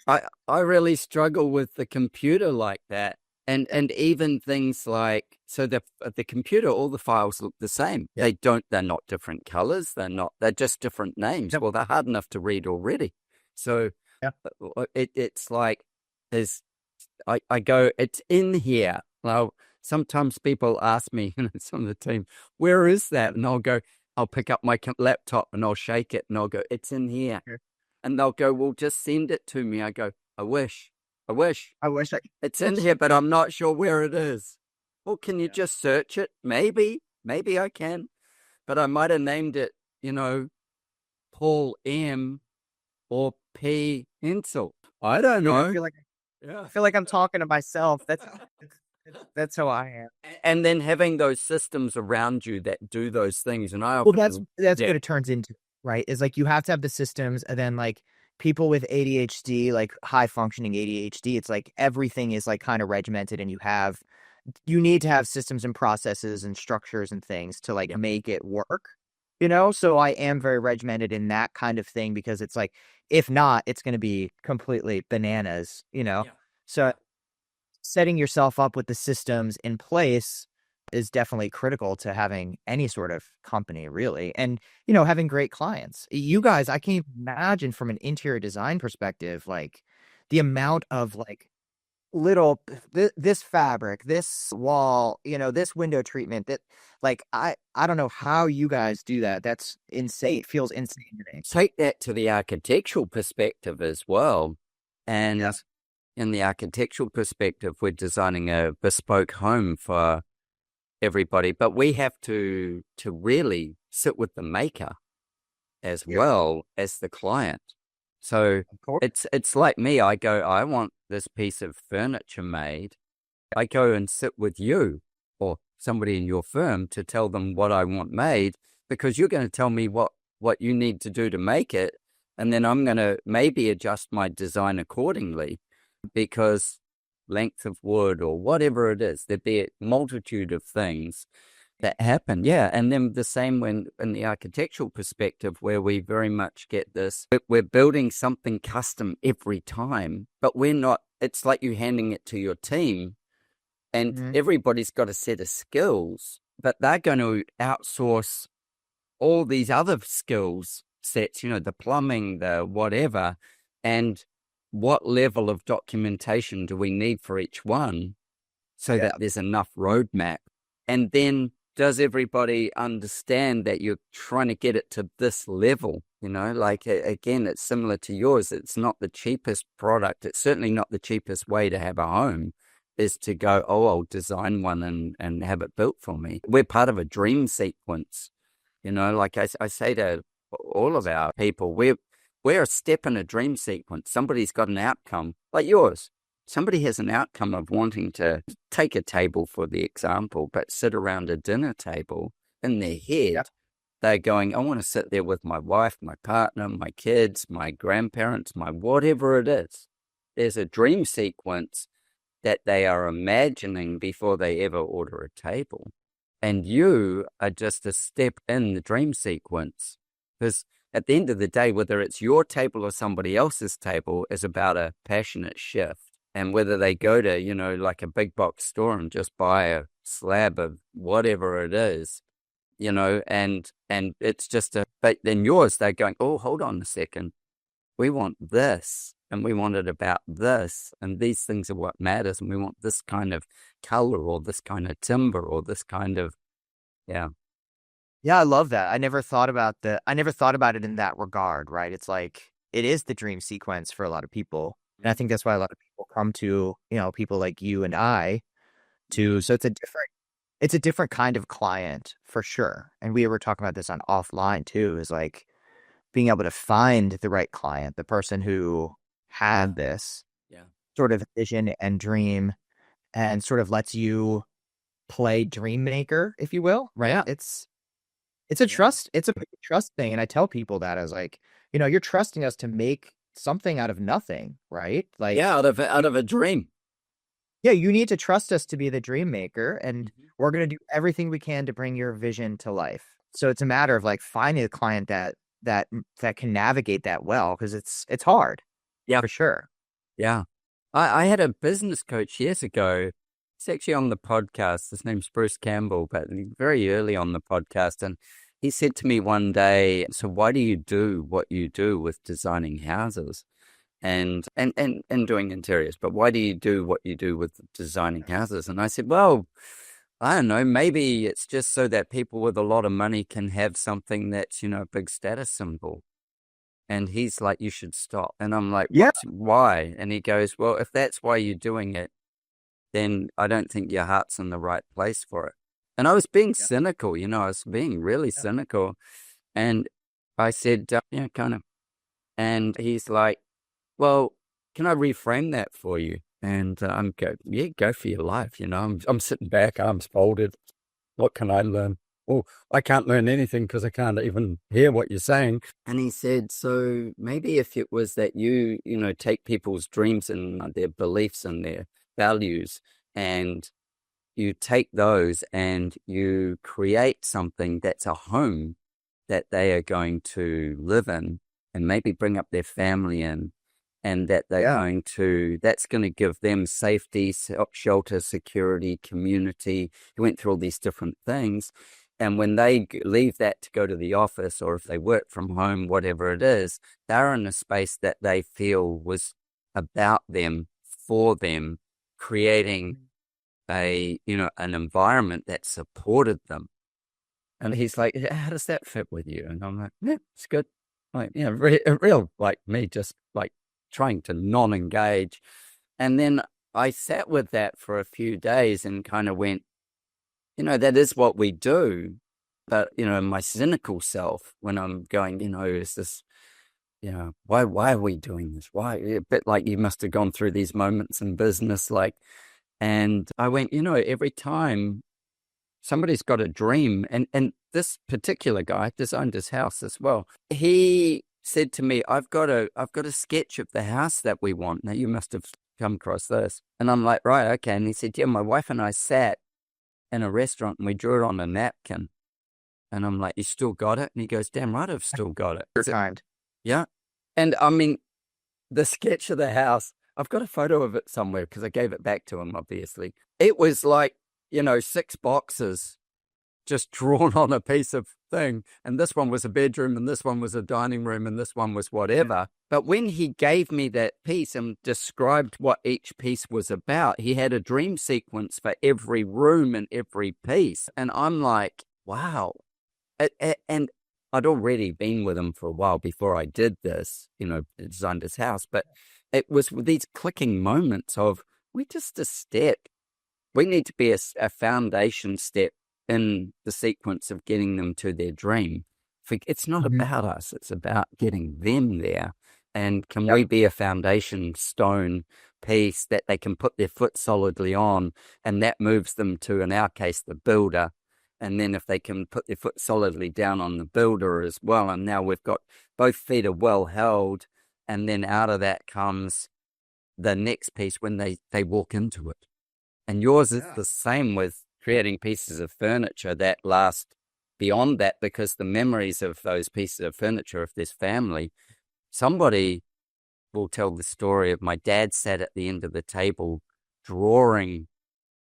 S1: I really struggle with the computer like that. And even things like, so the computer, all the files look the same.
S2: Yeah.
S1: They're not different colors. They're just different names.
S2: Yep.
S1: Well, they're hard enough to read already. So it's like, I go, it's in here. Now, sometimes people ask me, some of the team, where is that? And I'll pick up my laptop and I'll shake it and I'll go, it's in here.
S2: Okay.
S1: And they'll go, well, just send it to me. I go, I wish. It's in here, but I'm not sure where it is. Well, can you just search it? Maybe I can. But I might have named it, Paul M or P Insult. I don't know.
S2: I feel like I'm talking to myself. That's how I am.
S1: And then having those systems around you that do those things. And
S2: that's what it turns into, right? Is like you have to have the systems, and then like people with ADHD, like high functioning ADHD, it's like everything is like kind of regimented, and you need to have systems and processes and structures and things to like make it work, So I am very regimented in that kind of thing, because it's like, if not, it's going to be completely bananas, So setting yourself up with the systems in place is definitely critical to having any sort of company, really. And, having great clients. You guys, I can't imagine from an interior design perspective, like the amount of like this fabric, this wall, this window treatment, that like, I don't know how you guys do that. That's insane. It feels insane to me.
S1: Take that to the architectural perspective as well. And in the architectural perspective, we're designing a bespoke home for everybody, but we have to really sit with the maker as well as the client. So it's like me. I go, I want this piece of furniture made. I go and sit with you or somebody in your firm to tell them what I want made, because you're going to tell me what you need to do to make it. And then I'm going to maybe adjust my design accordingly, because length of wood or whatever it is, there'd be a multitude of things that happen. Yeah. And then the same when in the architectural perspective, where we very much get this, we're building something custom every time, but we're not, it's like you handing it to your team, and everybody's got a set of skills, but they're going to outsource all these other skills sets, the plumbing, the whatever, and what level of documentation do we need for each one so that there's enough roadmap? And then does everybody understand that you're trying to get it to this level? Like, again, it's similar to yours. It's not the cheapest product. It's certainly not the cheapest way to have a home, is to go, oh, I'll design one and have it built for me. We're part of a dream sequence. Like I say to all of our people, we're a step in a dream sequence. Somebody's got an outcome like yours. Somebody has an outcome of wanting to take a table, for the example, but sit around a dinner table. In their head, yep, they're going, I want to sit there with my wife, my partner, my kids, my grandparents, my whatever it is. There's a dream sequence that they are imagining before they ever order a table. And you are just a step in the dream sequence. Because at the end of the day, whether it's your table or somebody else's table, is about a passionate shift. And whether they go to, like a big box store and just buy a slab of whatever it is, and it's just but then yours, they're going, oh, hold on a second. We want this, and we want it about this, and these things are what matters, and we want this kind of color or this kind of timber or this kind of, yeah.
S2: Yeah, I love that. I never thought about it in that regard, right? It's like, it is the dream sequence for a lot of people. And I think that's why a lot of people come to, people like you and I so it's a different kind of client for sure. And we were talking about this on offline too, is like being able to find the right client, the person who had this sort of vision and dream and sort of lets you play dream maker, if you will, right? Yeah. It's a trust thing. And I tell people that, as like, you're trusting us to make something out of nothing, right? Like,
S1: out of a dream.
S2: Yeah, you need to trust us to be the dream maker, and we're going to do everything we can to bring your vision to life. So it's a matter of like finding a client that can navigate that well, because it's hard.
S1: Yeah,
S2: for sure.
S1: Yeah. I had a business coach years ago. It's actually on the podcast. His name's Bruce Campbell, but very early on the podcast. And he said to me one day, so why do you do what you do with designing houses and doing interiors? But why do you do what you do with designing houses? And I said, well, I don't know, maybe it's just so that people with a lot of money can have something that's, a big status symbol. And he's like, you should stop. And I'm like,
S2: yeah,
S1: why? And he goes, well, if that's why you're doing it, then I don't think your heart's in the right place for it. And I was being cynical, I was being really cynical. And I said, kind of. And he's like, well, can I reframe that for you? And I'm go, go for your life. I'm sitting back, arms folded. What can I learn? Oh, I can't learn anything because I can't even hear what you're saying. And he said, so maybe if it was that you take people's dreams and their beliefs and their values, and you take those and you create something that's a home that they are going to live in and maybe bring up their family in, and that they're that's going to give them safety, shelter, security, community. He went through all these different things. And when they leave that to go to the office, or if they work from home, whatever it is, they're in a space that they feel was about them, for them, creating an environment that supported them. And he's like, how does that fit with you? And I'm like, yeah, it's good. Like, real like me, just like trying to non-engage. And then I sat with that for a few days and kind of went, that is what we do. But, my cynical self, when I'm going, is this, why are we doing this? Why? A bit like you must have gone through these moments in business, like, and I went, every time somebody's got a dream, and this particular guy designed his house as well. He said to me, I've got a sketch of the house that we want. Now, you must have come across this. And I'm like, right, okay. And he said, yeah, my wife and I sat in a restaurant and we drew it on a napkin. And I'm like, you still got it? And he goes, damn right, I've still got it.
S2: Your kind.
S1: Yeah. And I mean, the sketch of the house, I've got a photo of it somewhere because I gave it back to him, obviously. It was like, 6 boxes just drawn on a piece of thing. And this one was a bedroom, and this one was a dining room, and this one was whatever. But when he gave me that piece and described what each piece was about, he had a dream sequence for every room and every piece. And I'm like, wow. And I'd already been with him for a while before I did this, designed his house. But it was these clicking moments of, we're just a step. We need to be a foundation step in the sequence of getting them to their dream. It's not about us, it's about getting them there. And can we be a foundation stone piece that they can put their foot solidly on, and that moves them to, in our case, the builder. And then if they can put their foot solidly down on the builder as well, and now we've got both feet are well held, and then out of that comes the next piece when they walk into it. And yours is the same with creating pieces of furniture that last beyond that, because the memories of those pieces of furniture, if there's family, somebody will tell the story of my dad sat at the end of the table drawing,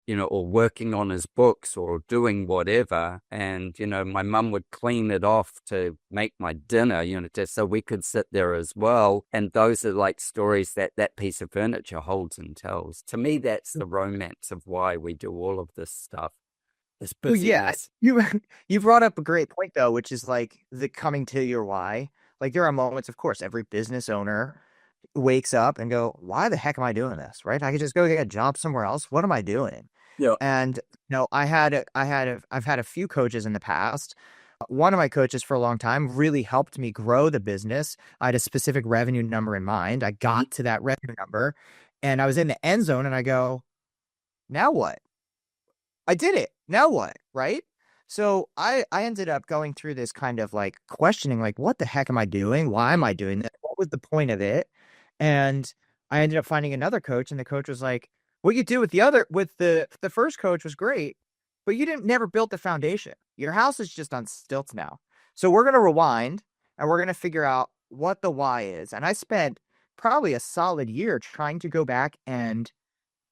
S1: or working on his books or doing whatever. And, my mum would clean it off to make my dinner, just so we could sit there as well. And those are like stories that piece of furniture holds and tells. To me, that's the romance of why we do all of this stuff. This busyness.
S2: Well, yeah, you brought up a great point though, which is like the coming to your why. Like there are moments, of course, every business owner wakes up and go, why the heck am I doing this? Right? I could just go get a job somewhere else. What am I doing?
S1: Yeah.
S2: And I've had a few coaches in the past. One of my coaches for a long time really helped me grow the business. I had a specific revenue number in mind. I got to that revenue number and I was in the end zone and I go, now what? I did it. Now what? Right? So I ended up going through this kind of like questioning, like, what the heck am I doing? Why am I doing this? What was the point of it? And I ended up finding another coach, and the coach was like, what you do with the first coach was great, but you never built the foundation. Your house is just on stilts now. So we're going to rewind and we're going to figure out what the why is. And I spent probably a solid year trying to go back and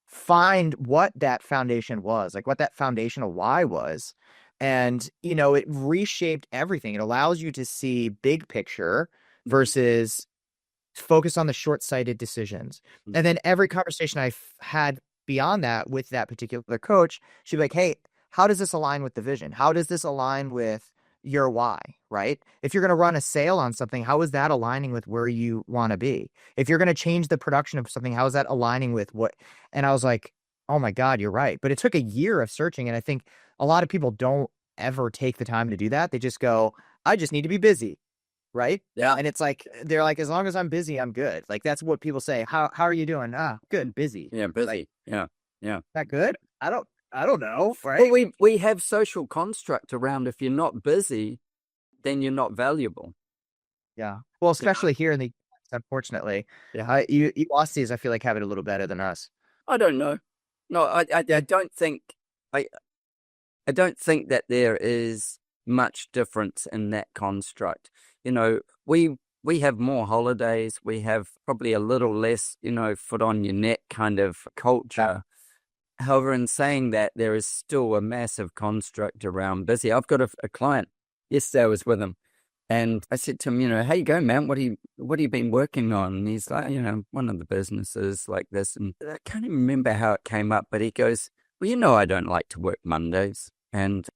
S2: find what that foundation was, like what that foundational why was. And, it reshaped everything. It allows you to see big picture versus focus on the short-sighted decisions. And then every conversation I've had beyond that with that particular coach, she'd be like, hey, how does this align with the vision? How does this align with your why, right? If you're going to run a sale on something, how is that aligning with where you want to be? If you're going to change the production of something, how is that aligning with what? And I was like, oh my God, you're right. But it took a year of searching. And I think a lot of people don't ever take the time to do that. They just go, I just need to be busy. Right?
S1: Yeah.
S2: And it's like, they're like, as long as I'm busy, I'm good. Like, that's what people say. How are you doing? Good, busy.
S1: Yeah, busy.
S2: Like,
S1: yeah.
S2: that good? I don't know. Right?
S1: Well, we have social construct around if you're not busy, then you're not valuable.
S2: Yeah. Well, especially here in the US, unfortunately.
S1: Yeah.
S2: You Aussies, I feel like, have it a little better than us.
S1: I don't know. No, I don't think I don't think that there is much difference in that construct. We have more holidays. We have probably a little less, foot on your neck kind of culture. However, in saying that, there is still a massive construct around busy. I've got a client. Yesterday I was with him, and I said to him, how you going, man? What have you been working on? And he's like, one of the businesses like this, and I can't even remember how it came up, but he goes, well, I don't like to work Mondays, and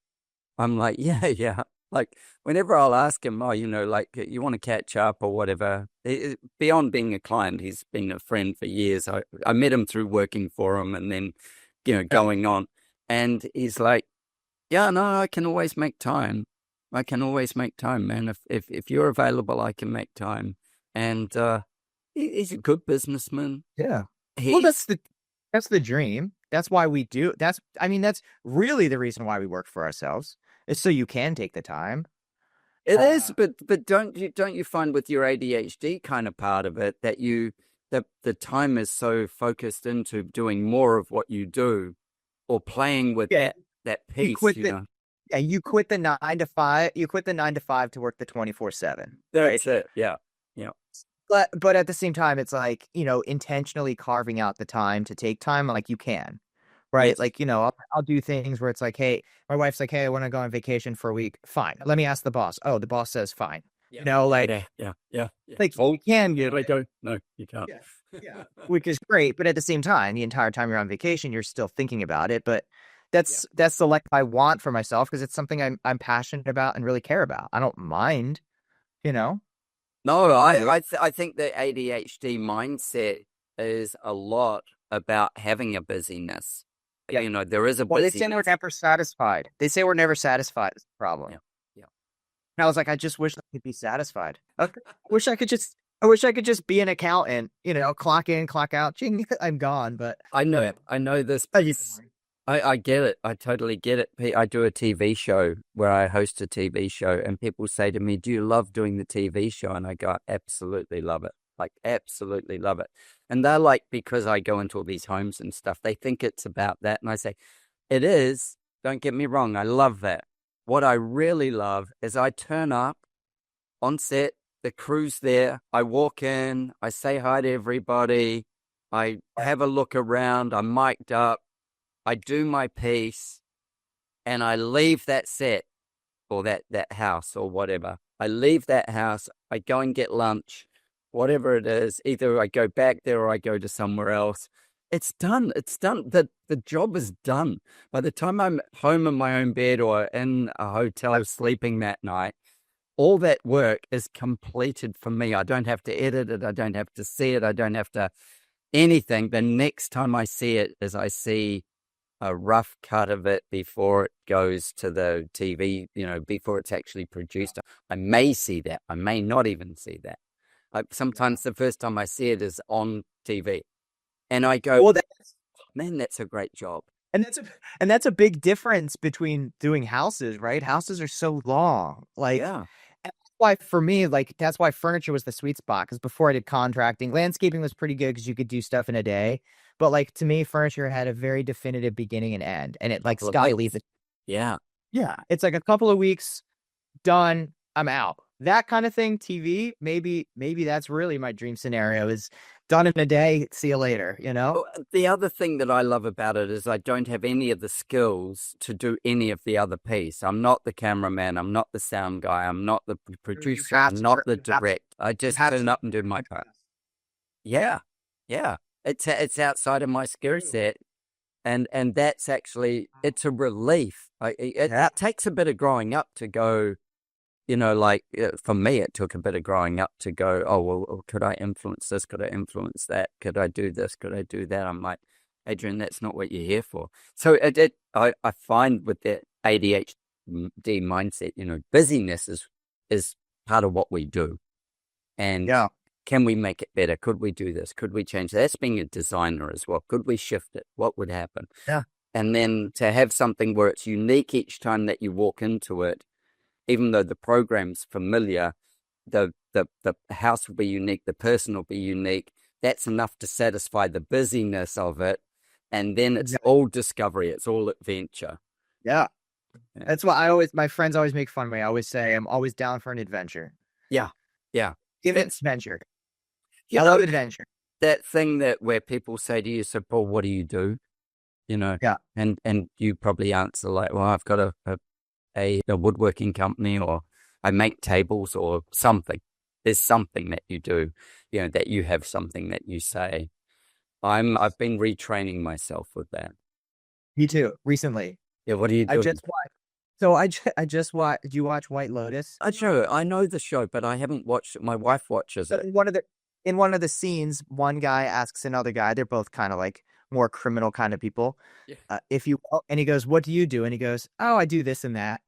S1: I'm like, yeah. Like, whenever I'll ask him, like, you want to catch up or whatever, beyond being a client, he's been a friend for years. I met him through working for him and then, going on. And he's like, yeah, no, I can always make time. I can always make time, man. If you're available, I can make time. And he's a good businessman.
S2: Yeah. Well, that's the dream. That's why we do. That's really the reason why we work for ourselves. Is so you can take the time.
S1: It is, but don't you find with your ADHD kind of part of it that the time is so focused into doing more of what you do or playing with that piece,
S2: you quit the 9 to 5. You quit the 9 to 5 to work the 24/7.
S1: That's it. Yeah.
S2: But at the same time, it's like, intentionally carving out the time to take time, like you can. Right.
S1: Yes.
S2: Like, I'll do things where it's like, hey, my wife's like, hey, I want to go on vacation for a week. Fine. Let me ask the boss. Oh, the boss says fine.
S1: Yeah.
S2: Yeah. Like, you can.
S1: I don't. No, you can't.
S2: Yeah. Which is great. But at the same time, the entire time you're on vacation, you're still thinking about it. But that's the life I want for myself because it's something I'm passionate about and really care about. I don't mind,
S1: No, I think the ADHD mindset is a lot about having a busyness.
S2: Yeah.
S1: You know, there is a
S2: Well, they say
S1: busyness.
S2: we're never satisfied. They say we're never satisfied is the problem.
S1: Yeah. Yeah.
S2: And I was like, I just wish I could be satisfied. I wish I could just be an accountant, clock in, clock out. Ching, I'm gone. But
S1: I know this. I get it. I totally get it. I do a TV show where I host a TV show, and people say to me, "Do you love doing the TV show?" And I go, "Absolutely love it. Like, absolutely love it." And they're like, because I go into all these homes and stuff, they think it's about that. And I say, it is. Don't get me wrong. I love that. What I really love is I turn up on set, the crew's there. I walk in, I say hi to everybody. I have a look around. I'm mic'd up. I do my piece, and I leave that set or that house or whatever. I leave that house. I go and get lunch, whatever it is. Either I go back there or I go to somewhere else. It's done. It's done. The job is done. By the time I'm home in my own bed or in a hotel sleeping that night, all that work is completed for me. I don't have to edit it. I don't have to see it. I don't have to anything. The next time I see it is I see a rough cut of it before it goes to the TV, before it's actually produced. I may see that. I may not even see that. Sometimes the first time I see it is on TV. And I go, well, man, that's a great job.
S2: And that's a big difference between doing houses, right? Houses are so long. Like,
S1: yeah.
S2: That's why for me, that's why furniture was the sweet spot. Because before I did contracting, landscaping was pretty good because you could do stuff in a day. But to me, furniture had a very definitive beginning and end, and it got to leave it.
S1: Yeah,
S2: yeah. It's like a couple of weeks, done. I'm out. That kind of thing. TV, maybe that's really my dream scenario. Is done in a day. See you later.
S1: The other thing that I love about it is I don't have any of the skills to do any of the other piece. I'm not the cameraman. I'm not the sound guy. I'm not the producer. I'm not the direct. I just turn up and do my part. Yeah, yeah. It's outside of my skill set, and that's actually, it's a relief. It takes a bit of growing up to go. For me, it took a bit of growing up to go, oh, well, could I influence this? Could I influence that? Could I do this? Could I do that? I'm like, Adrian, that's not what you're here for. So I find with that ADHD mindset, busyness is part of what we do. And can we make it better? Could we do this? Could we change that? That's being a designer as well. Could we shift it? What would happen?
S2: Yeah.
S1: And then to have something where it's unique each time that you walk into it, even though the program's familiar, the house will be unique, the person will be unique. That's enough to satisfy the busyness of it. And then it's all discovery. It's all adventure.
S2: Yeah. That's why my friends always make fun of me. I always say I'm always down for an adventure.
S1: Yeah. Yeah.
S2: Give it adventure. I love adventure.
S1: That thing where people say to you, so Paul, what do you do?
S2: Yeah.
S1: And you probably answer like, well, I've got a woodworking company, or I make tables or something. There's something that you do, that you have something that you say. I've been retraining myself with that.
S2: Me too. Recently.
S1: Yeah. What do you do?
S2: I just watched. Did you watch White Lotus?
S1: I know the show, but I haven't watched it. My wife watches it.
S2: In one of the scenes, one guy asks another guy. They're both kind of like more criminal kind of people. Yeah. And he goes, "What do you do?" And he goes, "Oh, I do this and that."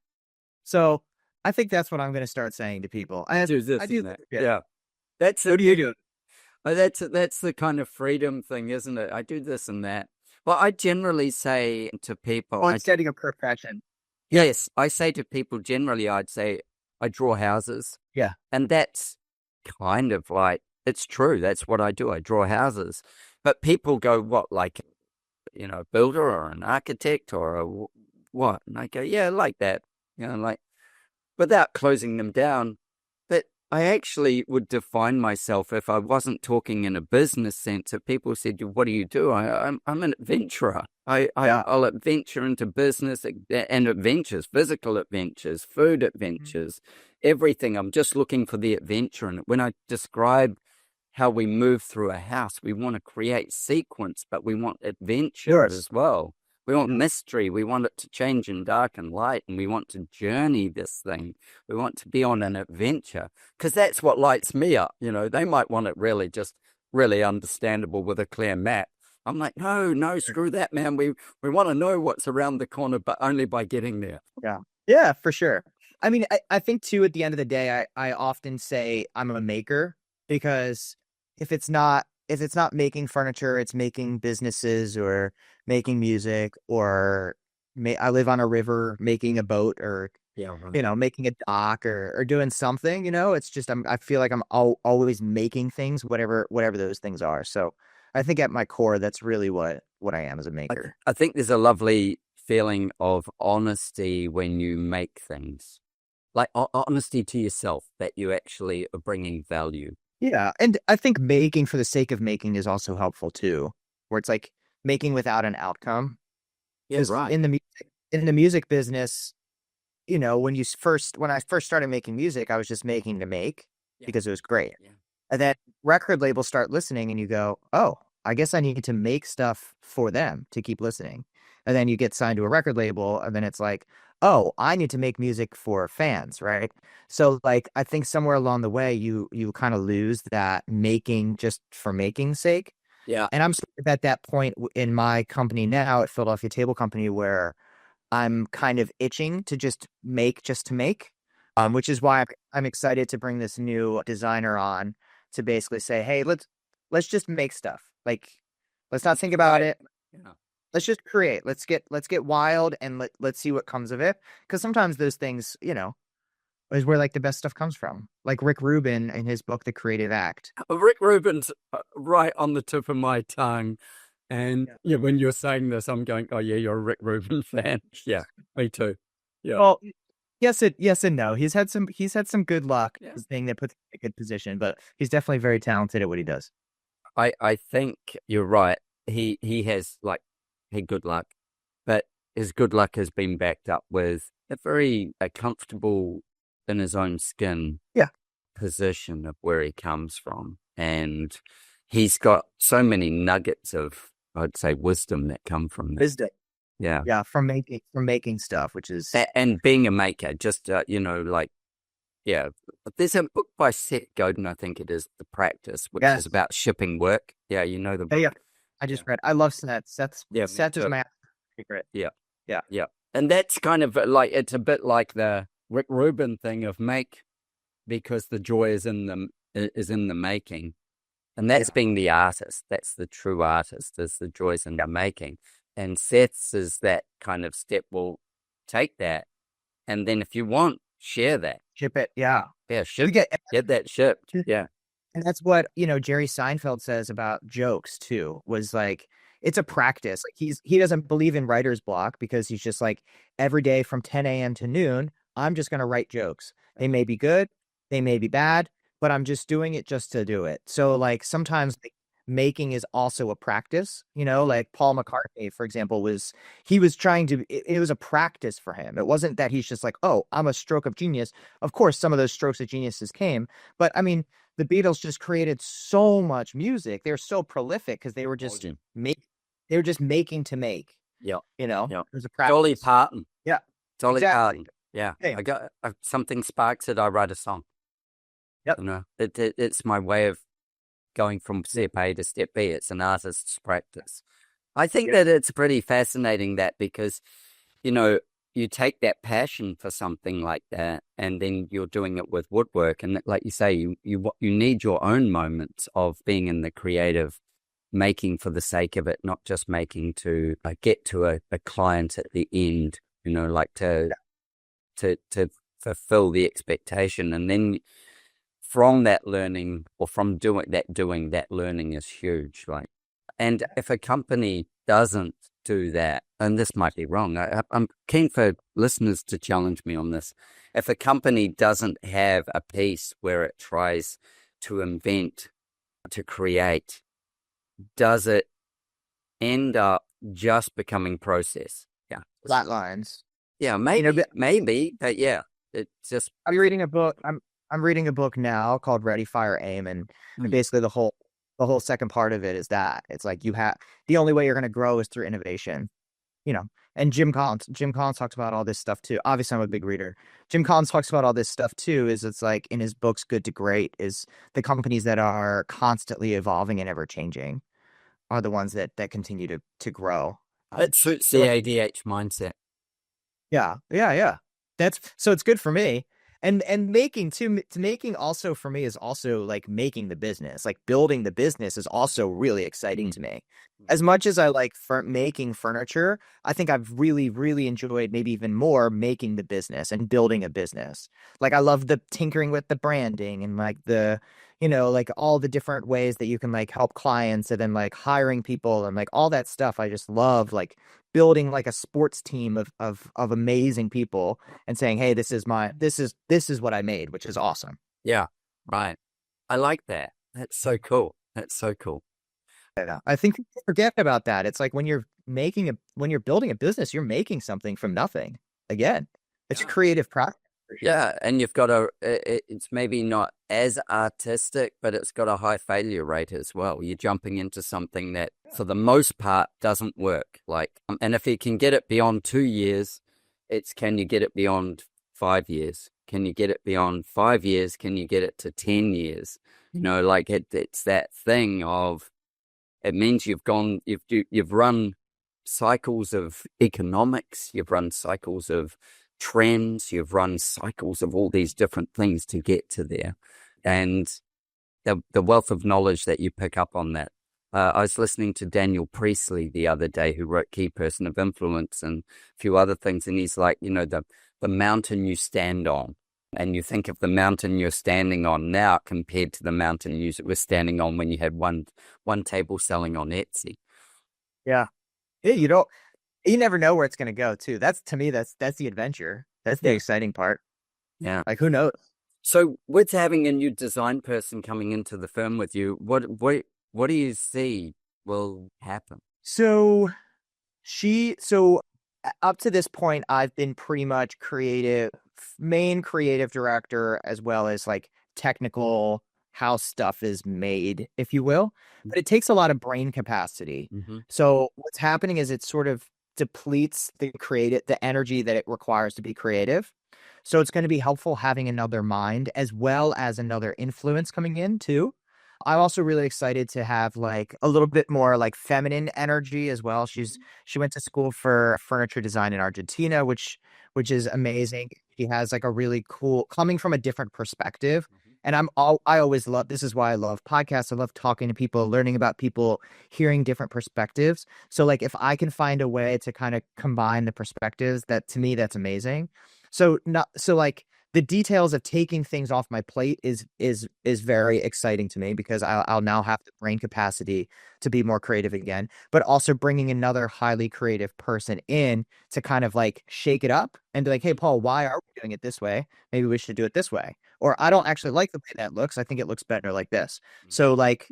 S2: So I think that's what I'm going to start saying to people. I do this. I do that.
S1: Yeah.
S2: What do you do?
S1: That's the kind of freedom thing, isn't it? I do this and that. Well, I generally say to people,
S2: setting a profession.
S1: Yes, I say to people generally, I'd say I draw houses.
S2: Yeah.
S1: And that's kind of like, it's true. That's what I do. I draw houses. But people go, what, like, a builder or an architect or what? And I go, yeah, like that. Without closing them down. But I actually would define myself if I wasn't talking in a business sense. If people said, what do you do? I'm an adventurer. I'll adventure into business and adventures, physical adventures, food adventures, everything. I'm just looking for the adventure. And when I describe how we move through a house, we want to create sequence, but we want adventure as well. We want mystery. We want it to change in dark and light, and we want to journey this thing. We want to be on an adventure, because that's what lights me up. They might want it really just really understandable with a clear map, I'm like, no, no, screw that, man. We want to know what's around the corner, but only by getting there.
S2: Yeah. Yeah, for sure. I mean, I think too, at the end of the day, I often say I'm a maker because if it's not making furniture, it's making businesses or making music or I live on a river making a boat or,
S1: Yeah, right.
S2: making a dock or doing something, it's just, I feel like I'm always making things, whatever those things are. So I think at my core, that's really what I am as a maker.
S1: I think there's a lovely feeling of honesty when you make things, like honesty to yourself that you actually are bringing value.
S2: Yeah. And I think making for the sake of making is also helpful too, where it's like making without an outcome.
S1: Yeah,
S2: Because
S1: right.
S2: in the music business, when I first started making music, I was just making to make because it was great.
S1: Yeah.
S2: And then record labels start listening and you go, oh, I guess I need to make stuff for them to keep listening. And then you get signed to a record label and then it's like, oh, I need to make music for fans, right? So like I think somewhere along the way you kind of lose that making just for making's sake.
S1: Yeah.
S2: And I'm sort of at that point in my company now at Philadelphia Table Company where I'm kind of itching to just to make, which is why I'm excited to bring this new designer on to basically say, hey, let's just make stuff. Like, let's not think about it.
S1: Yeah.
S2: Let's just create. Let's get wild and let's see what comes of it. Because sometimes those things, is where like the best stuff comes from. Like Rick Rubin in his book, The Creative Act.
S1: Rick Rubin's right on the tip of my tongue. And yeah, when you're saying this, I'm going, oh yeah, you're a Rick Rubin fan. Yeah, me too. Yeah.
S2: Well, yes and no. He's had some good luck being that puts him in a good position, but he's definitely very talented at what he does.
S1: I think you're right. He has like had good luck, but his good luck has been backed up with a comfortable in his own skin position of where he comes from. And he's got so many nuggets of, I'd say, wisdom that come from this.
S2: Wisdom.
S1: Yeah.
S2: Yeah, from making stuff, which is
S1: and being a maker, just yeah. There's a book by Seth Godin, I think it is, The Practice, which is about shipping work. Yeah, you know the book.
S2: Yeah. I just read. I love Seth. Seth is my favorite.
S1: Yeah. And that's kind of like, it's a bit like the Rick Rubin thing of make, because the joy is in the making. And that's being the artist. That's the true artist, is the joys in the making. And Seth's is that kind of step. Well, take that, and then if you want, share that.
S2: Ship it. Yeah.
S1: Yeah, get that shipped. Yeah.
S2: And that's what, Jerry Seinfeld says about jokes too, was like, it's a practice. Like he doesn't believe in writer's block because he's just like, every day from 10 a.m. to noon, I'm just going to write jokes. They may be good, they may be bad, but I'm just doing it just to do it. So like sometimes making is also a practice, like Paul McCartney, for example, he was trying to, it was a practice for him. It wasn't that he's just like, oh, I'm a stroke of genius. Of course, some of those strokes of geniuses came, but I mean, the Beatles just created so much music. They're so prolific because they were just making to make.
S1: Yeah.
S2: It was a practice.
S1: Dolly Parton.
S2: Yeah.
S1: Dolly Parton. Yeah. Hey. I got something sparks it, I write a song.
S2: Yep.
S1: It's my way of going from step A to step B. It's an artist's practice. I think that it's pretty fascinating that, because, you take that passion for something like that, and then you're doing it with woodwork. And like you say, you need your own moments of being in the creative, making for the sake of it, not just making to get to a client at the end, like to fulfill the expectation. And then from that learning, or from doing that learning is huge. And if a company doesn't do that, and this might be wrong, I'm keen for listeners to challenge me on this. If a company doesn't have a piece where it tries to invent, to create, does it end up just becoming process? Yeah.
S2: Flat lines.
S1: Yeah, maybe, but yeah, it's just.
S2: I'm reading a book. I'm reading a book now called Ready, Fire, Aim, and basically the whole second part of it is that it's like the only way you're going to grow is through innovation, and Jim Collins talks about all this stuff too. Obviously I'm a big reader. Jim Collins talks about all this stuff too, is it's like in his books, Good to Great, is the companies that are constantly evolving and ever changing. are the ones that continue to grow.
S1: It suits the ADH mindset.
S2: Yeah, yeah, yeah. That's so it's good for me. And making too to making also for me is also like making the business. Like building the business is also really exciting to me. As much as I like making furniture, I think I've really, really enjoyed maybe even more making the business and building a business. Like I love the tinkering with the branding and like the, like all the different ways that you can like help clients and then like hiring people and like all that stuff. I just love like building like a sports team of amazing people and saying, hey, this is what I made, which is awesome.
S1: Yeah, right. I like that. That's so cool. That's so cool.
S2: Yeah. I think people forget about that. It's like when you're building a business, you're making something from nothing. Again, it's a creative process.
S1: Yeah, and you've got it's maybe not as artistic, but it's got a high failure rate as well. You're jumping into something that, for the most part, doesn't work. Like, and if you can get it beyond 2 years, can you get it beyond 5 years? Can you get it beyond 5 years? Can you get it to 10 years? Like it's that thing of, it means you've run cycles of economics, you've run cycles of trends, you've run cycles of all these different things to get to there. And the wealth of knowledge that you pick up on that. I was listening to Daniel Priestley the other day, who wrote Key Person of Influence and a few other things. And he's like, the mountain you stand on. And you think of the mountain you're standing on now compared to the mountain you were standing on when you had one table selling on Etsy.
S2: Yeah. Yeah, you never know where it's going to go too. To me, that's the adventure. That's the exciting part.
S1: Yeah.
S2: Like who knows?
S1: So with having a new design person coming into the firm with you, what do you see will happen?
S2: So up to this point, I've been pretty much main creative director, as well as like technical, how stuff is made, if you will. But it takes a lot of brain capacity.
S1: Mm-hmm.
S2: So what's happening is it sort of depletes the energy that it requires to be creative. So it's going to be helpful having another mind as well as another influence coming in too. I'm also really excited to have like a little bit more like feminine energy as well. She went to school for furniture design in Argentina, which is amazing. She has like a really cool, coming from a different perspective. And I always love, this is why I love podcasts. I love talking to people, learning about people, hearing different perspectives. So like if I can find a way to kind of combine the perspectives, that to me, that's amazing. So like the details of taking things off my plate is very exciting to me, because I'll now have the brain capacity to be more creative again, but also bringing another highly creative person in to kind of like shake it up and be like, hey, Paul, why are we doing it this way? Maybe we should do it this way. Or I don't actually like the way that looks. I think it looks better like this. So like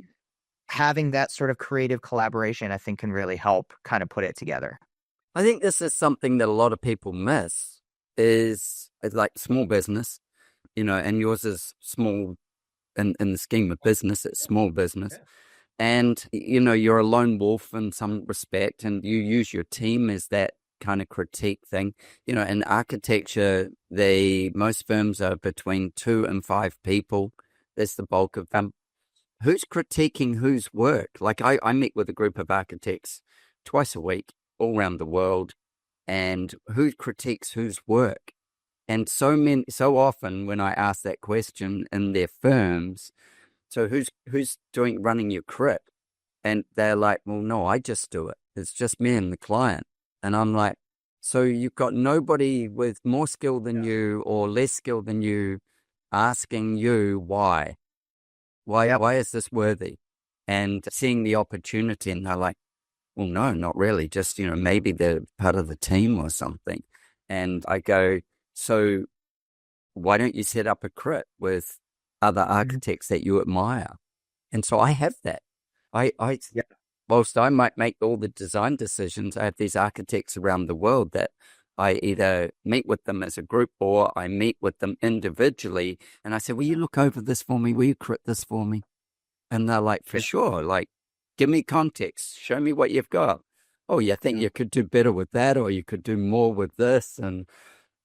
S2: having that sort of creative collaboration, I think can really help kind of put it together.
S1: I think this is something that a lot of people miss, is like small business, and yours is small in the scheme of business. It's small business. And, you're a lone wolf in some respect, and you use your team as that kind of critique thing. In architecture, most firms are between 2 and 5 people. That's the bulk of them. Who's critiquing whose work? Like I meet with a group of architects twice a week all around the world, and who critiques whose work? And so often when I ask that question in their firms, so who's running your crit? And they're like, well, no, I just do it. It's just me and the client. And I'm like, so you've got nobody with more skill than you or less skill than you asking you why? Why is this worthy? And seeing the opportunity, and they're like, well, no, not really. Just, maybe they're part of the team or something. And I go, so why don't you set up a crit with other architects that you admire? And so I have that. Whilst I might make all the design decisions, I have these architects around the world that I either meet with them as a group or I meet with them individually. And I say, will you look over this for me? Will you crit this for me? And they're like, for sure. Like, give me context. Show me what you've got. Oh, you think you could do better with that, or you could do more with this. And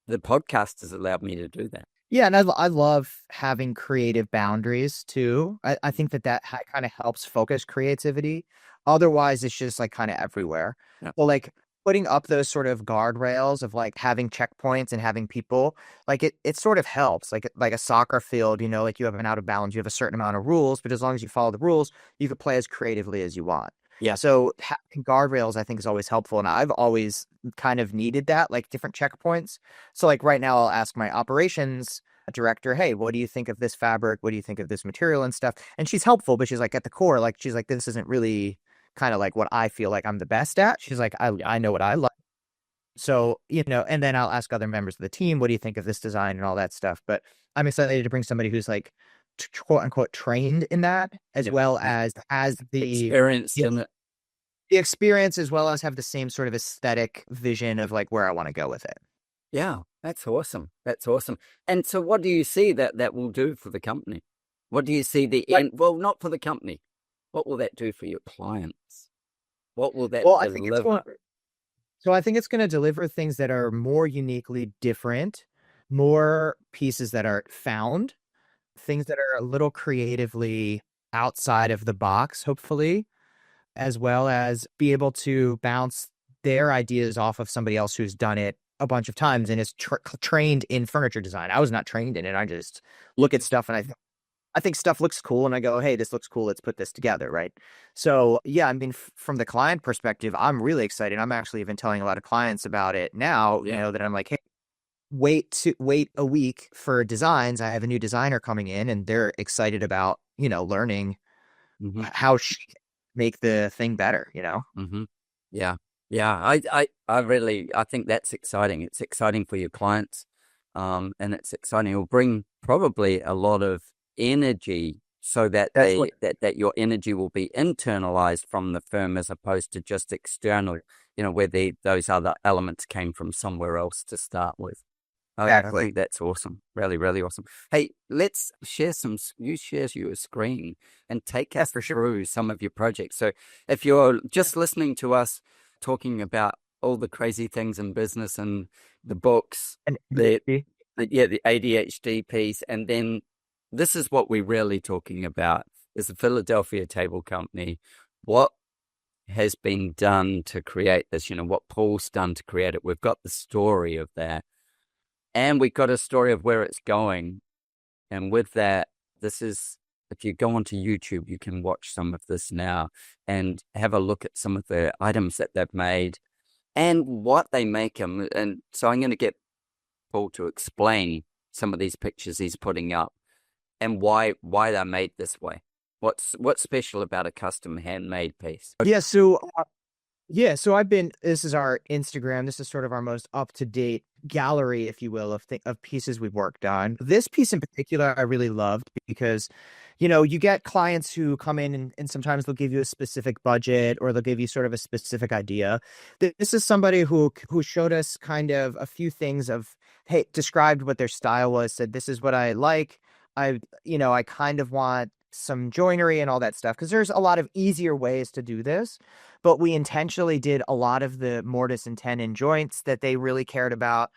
S1: the podcast has allowed me to do that.
S2: Yeah, and I love having creative boundaries too. I think that kind of helps focus creativity. Otherwise, it's just like kind of everywhere.
S1: Yeah.
S2: Well, like putting up those sort of guardrails of like having checkpoints and having people, like it sort of helps. Like a soccer field, like you have an out of bounds, you have a certain amount of rules, but as long as you follow the rules, you can play as creatively as you want.
S1: Yeah.
S2: So having guardrails, I think, is always helpful, and I've always kind of needed that, like different checkpoints. So like right now, I'll ask my operations director, hey, what do you think of this fabric? What do you think of this material and stuff? And she's helpful, but she's like at the core, like she's like, this isn't really kind of like what I feel like I'm the best at. She's like, I know what I like. So, and then I'll ask other members of the team, what do you think of this design and all that stuff? But I'm excited to bring somebody who's like quote unquote trained in that, as well as
S1: experienced in it.
S2: The experience, as well as have the same sort of aesthetic vision of like where I want to go with it.
S1: Yeah, that's awesome. That's awesome. And so what do you see that will do for the company? What do you see the end? Well, not for the company. What will that do for your clients? What will that deliver?
S2: I think it's going to deliver things that are more uniquely different, more pieces that are found, things that are a little creatively outside of the box, hopefully, as well as be able to bounce their ideas off of somebody else who's done it a bunch of times and is trained in furniture design. I was not trained in it. I just look at stuff and I think stuff looks cool and I go, hey, this looks cool. Let's put this together. Right. So yeah, I mean, from the client perspective, I'm really excited. I'm actually even telling a lot of clients about it now, that I'm like, hey, wait a week for designs. I have a new designer coming in and they're excited about, learning how she can make the thing better,
S1: Yeah. Yeah. I think that's exciting. It's exciting for your clients. And it's exciting. It'll bring probably a lot of energy so that that your energy will be internalized from the firm as opposed to just external, where those other elements came from somewhere else to start with.
S2: Exactly.
S1: I think that's awesome. Really, really awesome. Hey, let's share your screen and take us through some of your projects. So if you're just listening to us talking about all the crazy things in business and the books,
S2: and
S1: the ADHD piece, and then this is what we're really talking about is the Philadelphia Table Company. What has been done to create this, what Paul's done to create it. We've got the story of that. And we got a story of where it's going. And with that, if you go onto YouTube, you can watch some of this now and have a look at some of the items that they've made and what they make them. And so I'm going to get Paul to explain some of these pictures he's putting up and why they're made this way. What's special about a custom handmade piece?
S2: Yeah. So this is our Instagram. This is sort of our most up-to-date gallery, if you will, of pieces we've worked on. This piece in particular, I really loved because, you get clients who come in and sometimes they'll give you a specific budget or they'll give you sort of a specific idea. This is somebody who showed us kind of a few things of, hey, described what their style was, said, this is what I like. I kind of want some joinery and all that stuff because there's a lot of easier ways to do this, but we intentionally did a lot of the mortise and tenon joints that they really cared about,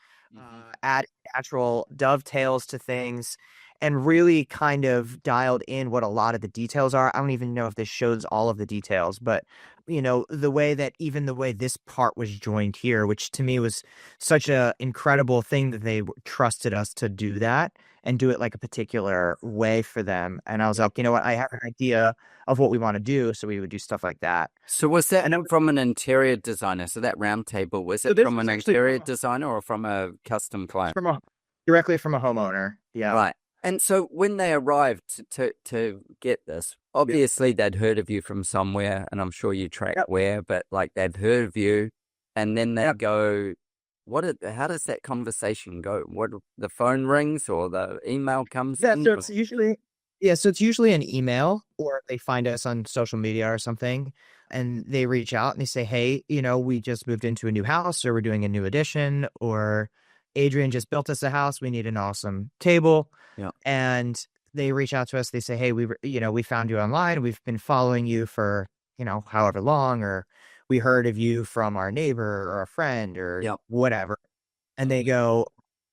S2: add natural dovetails to things, and really kind of dialed in what a lot of the details are. I don't even know if this shows all of the details, but the way this part was joined here, which to me was such a incredible thing that they trusted us to do that and do it like a particular way for them. And I was like, you know what, I have an idea of what we want to do. So we would do stuff like that.
S1: So was that from an interior designer? So that round table, was it from an interior designer or from a custom client?
S2: Directly from a homeowner. Yeah.
S1: Right. And so when they arrived to get this, obviously they'd heard of you from somewhere, and I'm sure you track where, but like they've heard of you, and then they go, how does that conversation go? What, the phone rings or the email comes in?
S2: So it's usually an email, or they find us on social media or something, and they reach out and they say, hey, we just moved into a new house, or we're doing a new addition, or Adrian just built us a house. We need an awesome table.
S1: Yeah.
S2: And they reach out to us. They say, hey, we found you online. We've been following you for, however long, or we heard of you from our neighbor or a friend or whatever. And they go,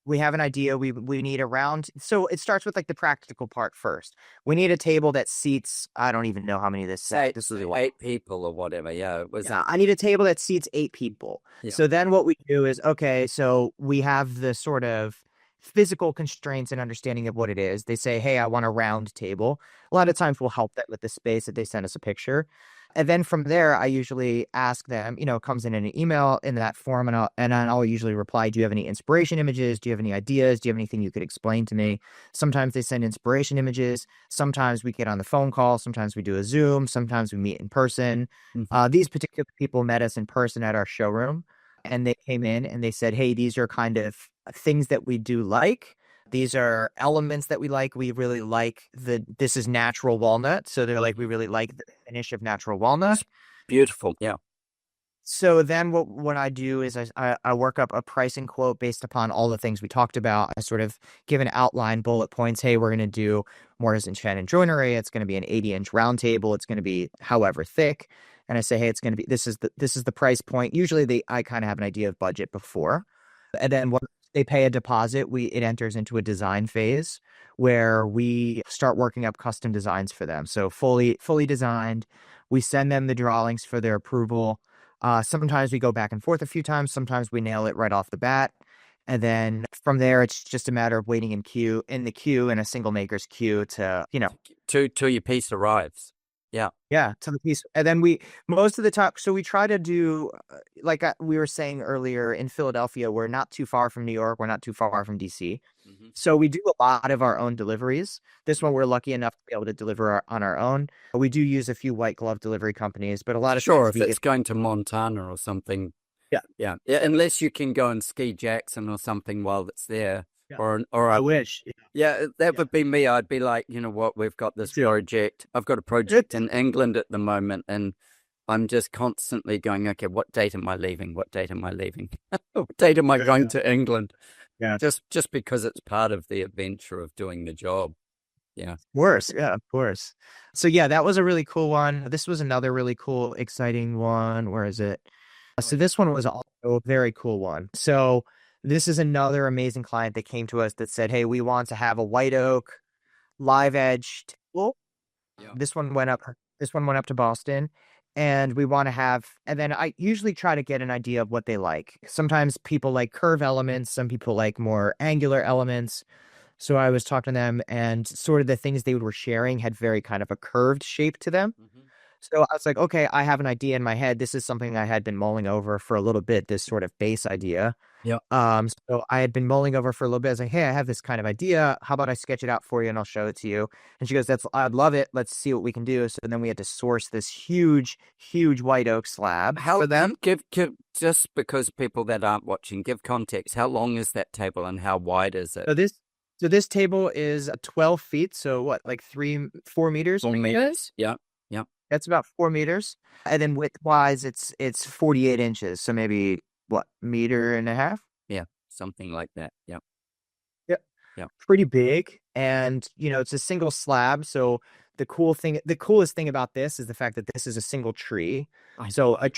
S2: We have an idea. We need a round. So it starts with like the practical part first. We need a table that seats. I don't even know how many this set.
S1: Eight,
S2: This was a while.
S1: 8 people or whatever. Yeah, it was.
S2: Yeah, I need a table that seats 8 people.
S1: Yeah.
S2: So then what we do is, okay, so we have the sort of physical constraints and understanding of what it is. They say, hey, I want a round table. A lot of times we'll help that with the space that they send us a picture. And then from there, I usually ask them, it comes in an email in that form, and I'll usually reply, do you have any inspiration images? Do you have any ideas? Do you have anything you could explain to me? Sometimes they send inspiration images. Sometimes we get on the phone call. Sometimes we do a Zoom. Sometimes we meet in person. These particular people met us in person at our showroom, and they came in and they said, hey, these are kind of things that we do like. These are elements that we like. We really like this is natural walnut. So they're like, we really like the finish of natural walnut.
S1: Beautiful. Yeah.
S2: So then what I do is I work up a pricing quote based upon all the things we talked about. I sort of give an outline, bullet points. Hey, we're going to do mortise and shannon joinery. It's going to be an 80-inch round table. It's going to be however thick. And I say, hey, it's going to be, this is the price point. Usually I kind of have an idea of budget before. And then once they pay a deposit, it enters into a design phase where we start working up custom designs for them. So fully designed. We send them the drawings for their approval. Sometimes we go back and forth a few times. Sometimes we nail it right off the bat. And then from there, it's just a matter of waiting in the queue in a single maker's queue to,
S1: till your piece arrives. Yeah.
S2: Yeah, to the piece. And then most of the time, so we try to do, like we were saying earlier, in Philadelphia, we're not too far from New York. We're not too far from DC. So we do a lot of our own deliveries. This one, we're lucky enough to be able to deliver on our own. But we do use a few white glove delivery companies, but a lot of
S1: if it's going to Montana or something.
S2: Yeah.
S1: Unless you can go and ski Jackson or something while it's there.
S2: Yeah.
S1: Or
S2: I wish.
S1: Yeah, that would be me. I'd be like, you know what, we've got this project. I've got a project in England at the moment, and I'm just constantly going, okay, what date am I leaving? What date am I leaving? What date am I going to England?
S2: Yeah.
S1: Just because it's part of the adventure of doing the job. Yeah.
S2: Worse. Yeah, of course. So yeah, that was a really cool one. This was another really cool, exciting one. Where is it? So this one was also a very cool one. So this is another amazing client that came to us that said, hey, we want to have a white oak live edge table. Yeah. This one went up to Boston, and we want to have, and then I usually try to get an idea of what they like. Sometimes people like curve elements. Some people like more angular elements. So I was talking to them, and sort of the things they were sharing had very kind of a curved shape to them. So I was like, okay, I have an idea in my head. This is something I had been mulling over for a little bit, this sort of base idea.
S1: Yeah.
S2: So I had been mulling over for a little bit. I was like, hey, I have this kind of idea. How about I sketch it out for you and I'll show it to you? And she goes, I'd love it. Let's see what we can do. So then we had to source this huge, huge white oak slab for them.
S1: Give just because people that aren't watching, give context. How long is that table and how wide is it?
S2: So this table is 12 feet. So what, like 4 meters?
S1: 4 meters. Yeah. Yeah.
S2: That's about 4 meters. And then width-wise, it's 48 inches. So maybe, what, meter and a half?
S1: Yeah, something like that. Yeah.
S2: Yeah.
S1: Yeah.
S2: Pretty big. And, it's a single slab. So the coolest thing about this is the fact that this is a single tree. So a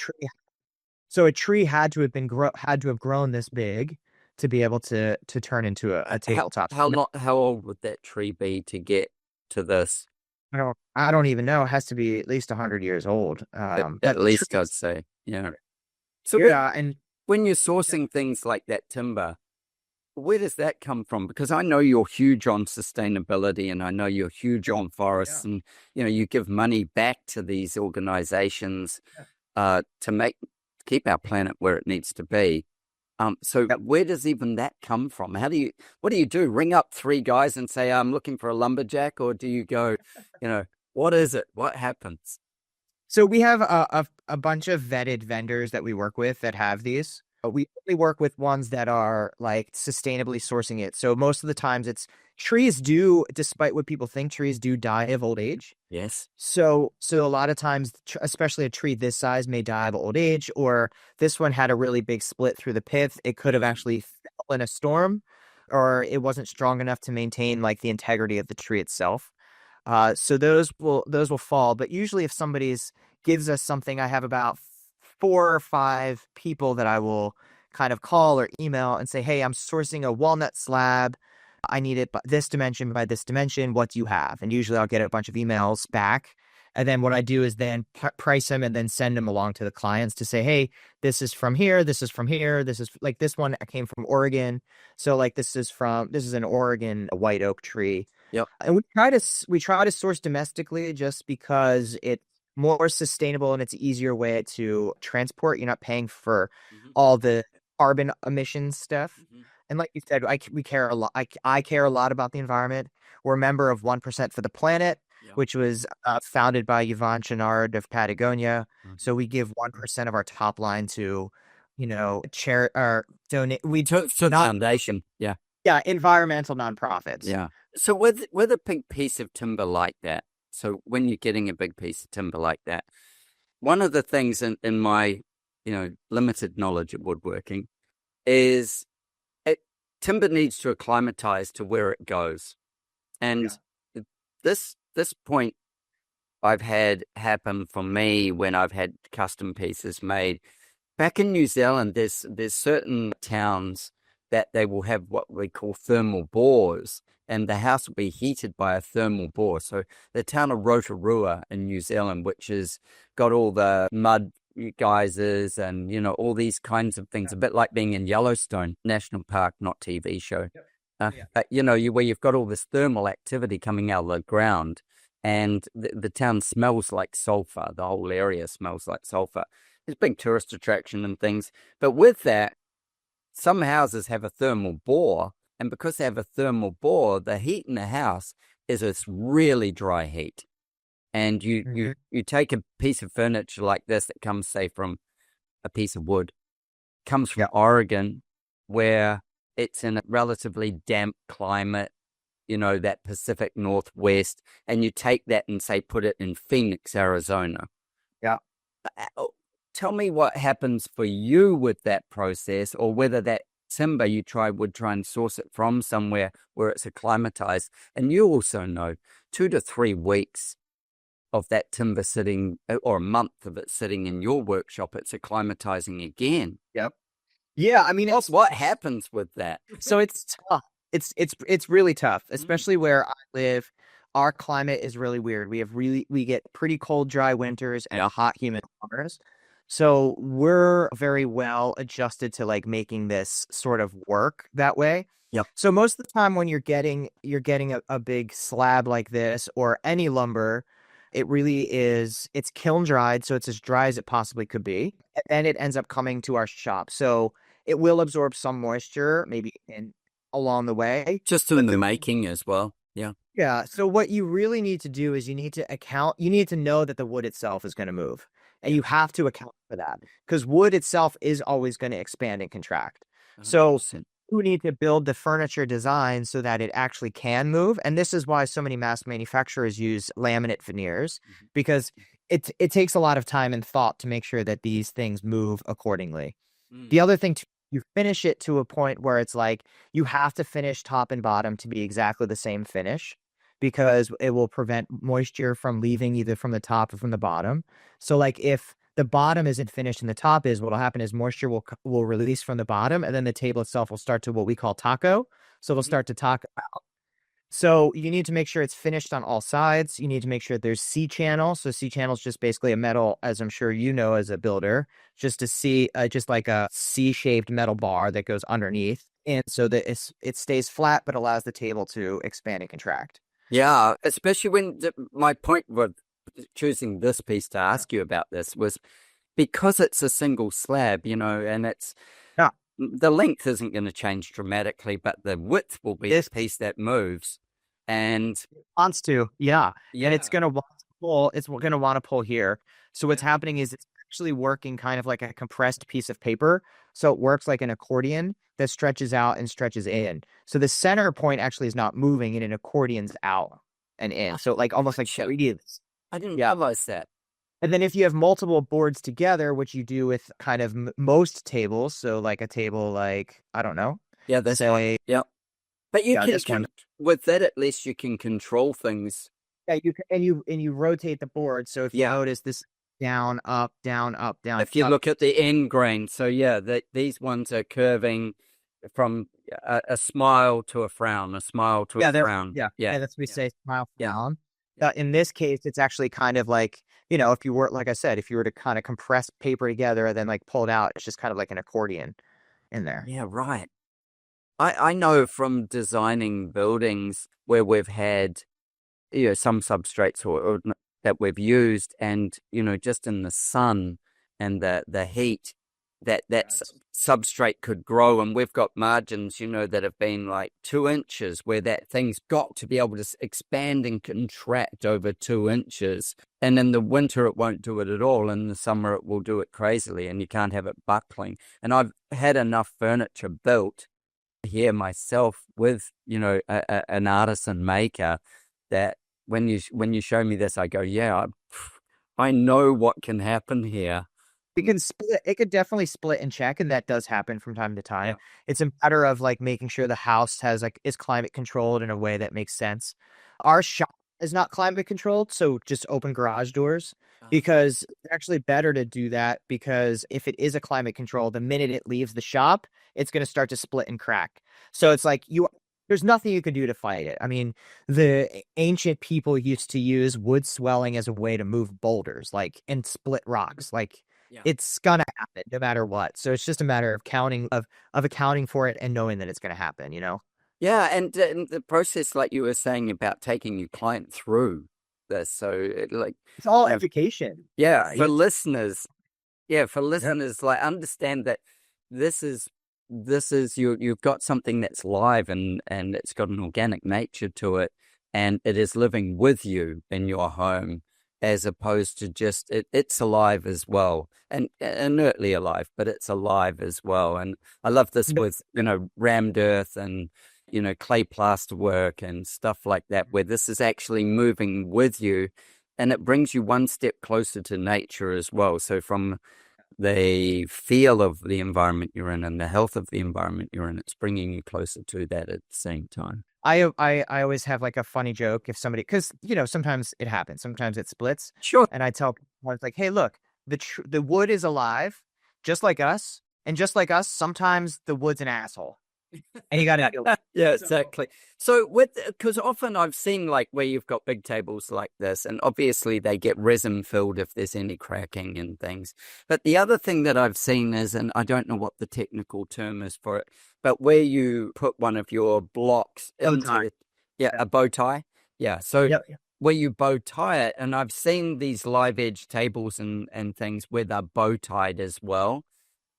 S2: tree had to have grown this big to be able to turn into a tabletop.
S1: How old would that tree be to get to this?
S2: I don't even know. It has to be at least 100 years old.
S1: At least I'd say. Yeah. So
S2: and
S1: when you're sourcing things like that timber, where does that come from? Because I know you're huge on sustainability, and I know you're huge on forests, and you give money back to these organizations to keep our planet where it needs to be. So where does even that come from? What do you do? Ring up 3 guys and say, I'm looking for a lumberjack? Or do you go, what is it? What happens?
S2: So we have a bunch of vetted vendors that we work with that have these. We only work with ones that are like sustainably sourcing it. So most of the times trees do, despite what people think, trees do die of old age.
S1: Yes.
S2: So a lot of times, especially a tree this size may die of old age, or this one had a really big split through the pith. It could have actually fell in a storm, or it wasn't strong enough to maintain like the integrity of the tree itself. So those will fall. But usually if somebody's gives us something, I have about 4 or 5 people that I will kind of call or email and say, hey, I'm sourcing a walnut slab. I need it by this dimension by this dimension. What do you have? And usually I'll get a bunch of emails back. And then what I do is then price them and then send them along to the clients to say, hey, this is from here. This is from here. This is like this one came from Oregon. So like this is an Oregon white oak tree.
S1: Yep.
S2: And we try to source domestically just because it's more sustainable and it's an easier way to transport. You're not paying for all the carbon emission stuff. And like you said, we care a lot. I care a lot about the environment. We're a member of 1% for the Planet, which was founded by Yvon Chouinard of Patagonia. So we give 1% of our top line to, charity or donate. We took
S1: to the foundation. Yeah.
S2: Yeah, environmental nonprofits.
S1: Yeah. So with a big piece of timber like that, so when you're getting a big piece of timber like that, one of the things in my, limited knowledge of woodworking is timber needs to acclimatize to where it goes. And this point I've had happen for me when I've had custom pieces made. Back in New Zealand, there's certain towns that they will have what we call thermal bores, and the house will be heated by a thermal bore. So the town of Rotorua in New Zealand, which has got all the mud geysers and, all these kinds of things, a bit like being in Yellowstone National Park, not TV show. But, where you've got all this thermal activity coming out of the ground, and the town smells like sulfur. The whole area smells like sulfur. It's a big tourist attraction and things. But with that, some houses have a thermal bore, and because they have a thermal bore, the heat in the house is this really dry heat. And you take a piece of furniture like this that comes, say, from a piece of wood, comes from Oregon, where it's in a relatively damp climate, that Pacific Northwest, and you take that and, say, put it in Phoenix, Arizona.
S2: Yeah.
S1: Tell me what happens for you with that process, or whether that timber you would try and source it from somewhere where it's acclimatized. And you also know 2 to 3 weeks of that timber sitting, or a month of it sitting in your workshop, it's acclimatizing again.
S2: Yep. Yeah, I mean,
S1: what happens with that?
S2: So it's tough. It's really tough, especially where I live. Our climate is really weird. We get pretty cold, dry winters and hot, humid summers. So we're very well adjusted to like making this sort of work that way.
S1: Yep.
S2: So most of the time when you're getting a big slab like this or any lumber, it really is, it's kiln dried, so it's as dry as it possibly could be. And then it ends up coming to our shop. So it will absorb some moisture, maybe along the way.
S1: Just in the making as well. Yeah.
S2: Yeah. So what you really need to do is you need to know that the wood itself is going to move. And you have to account for that because wood itself is always going to expand and contract. 100%. So you need to build the furniture design so that it actually can move. And this is why so many mass manufacturers use laminate veneers, because it takes a lot of time and thought to make sure that these things move accordingly. The other thing, you finish it to a point where it's like you have to finish top and bottom to be exactly the same finish, because it will prevent moisture from leaving either from the top or from the bottom. So like if the bottom isn't finished and the top is, what'll happen is moisture will release from the bottom, and then the table itself will start to what we call taco. So it'll start to taco out. So you need to make sure it's finished on all sides. You need to make sure there's C-channel. So C-channel is just basically a metal, as I'm sure you know as a builder, just like a C-shaped metal bar that goes underneath. And so that it stays flat, but allows the table to expand and contract.
S1: Yeah, especially when my point with choosing this piece to ask you about this was because it's a single slab, and it's the length isn't going to change dramatically, but the width will be this piece that moves, and
S2: it wants to, and it's going to want to pull. It's going to want to pull here. So what's happening is it's actually working kind of like a compressed piece of paper. So it works like an accordion that stretches out and stretches in. So the center point actually is not moving, and it accordions out and in. So like almost like 3D.
S1: I didn't realize that.
S2: And then if you have multiple boards together, which you do with kind of most tables, so like a table like, I don't know.
S1: Yeah, that's
S2: right.
S1: Yeah. But you can, with that, at least you can control things.
S2: Yeah, you can, and you rotate the board. So if you notice this down, up, down, up, down.
S1: If you look at the end grain, so yeah, these ones are curving from a smile to a frown, a smile to a frown.
S2: Yeah, that's what we say, smile
S1: Yeah.
S2: frown. In this case, it's actually kind of like, if you were, like I said, if you were to kind of compress paper together and then like pull it out, it's just kind of like an accordion in there.
S1: Yeah, right. I know from designing buildings where we've had, some substrates or that we've used, and, just in the sun and the heat, that substrate could grow, and we've got margins, that have been like 2 inches, where that thing's got to be able to expand and contract over 2 inches. And in the winter, it won't do it at all. In the summer, it will do it crazily, and you can't have it buckling. And I've had enough furniture built here myself with, an artisan maker, that when you show me this, I go, yeah, I know what can happen here.
S2: It could definitely split and check, and that does happen from time to time.
S1: Yeah.
S2: It's a matter of like making sure the house is climate controlled in a way that makes sense. Our shop is not climate controlled, so just open garage doors, because it's actually better to do that, because if it is a climate control, the minute it leaves the shop, it's going to start to split and crack. So it's like there's nothing you can do to fight it. I mean, the ancient people used to use wood swelling as a way to move boulders, like, and split rocks. Like, it's gonna happen no matter what. So it's just a matter of accounting for it and knowing that it's gonna happen,
S1: Yeah, and the process, like you were saying about taking your client through this, so
S2: it's all education.
S1: Yeah, for listeners, like, understand that this is you've got something that's live, and it's got an organic nature to it, and it is living with you in your home, as opposed to just it's alive as well, and inertly alive, but it's alive as well. And I love this with rammed earth and clay plaster work and stuff like that, where this is actually moving with you, and it brings you one step closer to nature as well. So from the feel of the environment you're in and the health of the environment you're in, it's bringing you closer to that at the same time.
S2: I always have like a funny joke if somebody, because sometimes it happens, sometimes it splits.
S1: Sure.
S2: And I tell people, it's like, hey, look, the wood is alive, just like us, and just like us, sometimes the wood's an asshole. And you got to
S1: yeah, exactly. So because often I've seen like where you've got big tables like this, and obviously they get resin filled if there's any cracking and things. But the other thing that I've seen is, and I don't know what the technical term is for it, but where you put one of your blocks into a bow tie. Yeah. So where you bow tie it, and I've seen these live edge tables and things where they're bow tied as well,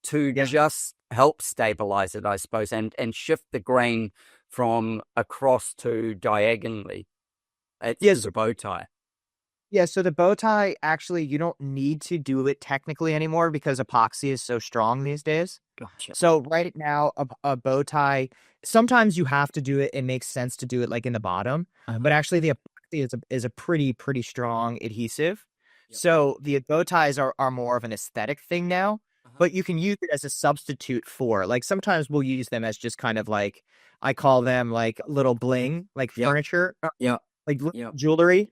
S1: to just help stabilize it, I suppose, and shift the grain from across to diagonally. It's a bow tie.
S2: Yeah, so the bow tie, actually, you don't need to do it technically anymore because epoxy is so strong these days.
S1: Gotcha.
S2: So right now, a bow tie, sometimes you have to do it. It makes sense to do it like in the bottom, but actually the epoxy is a pretty strong adhesive. Yep. So the bow ties are more of an aesthetic thing now. But you can use it as a substitute for, like, sometimes we'll use them as just kind of like, I call them like little bling, like furniture, like jewelry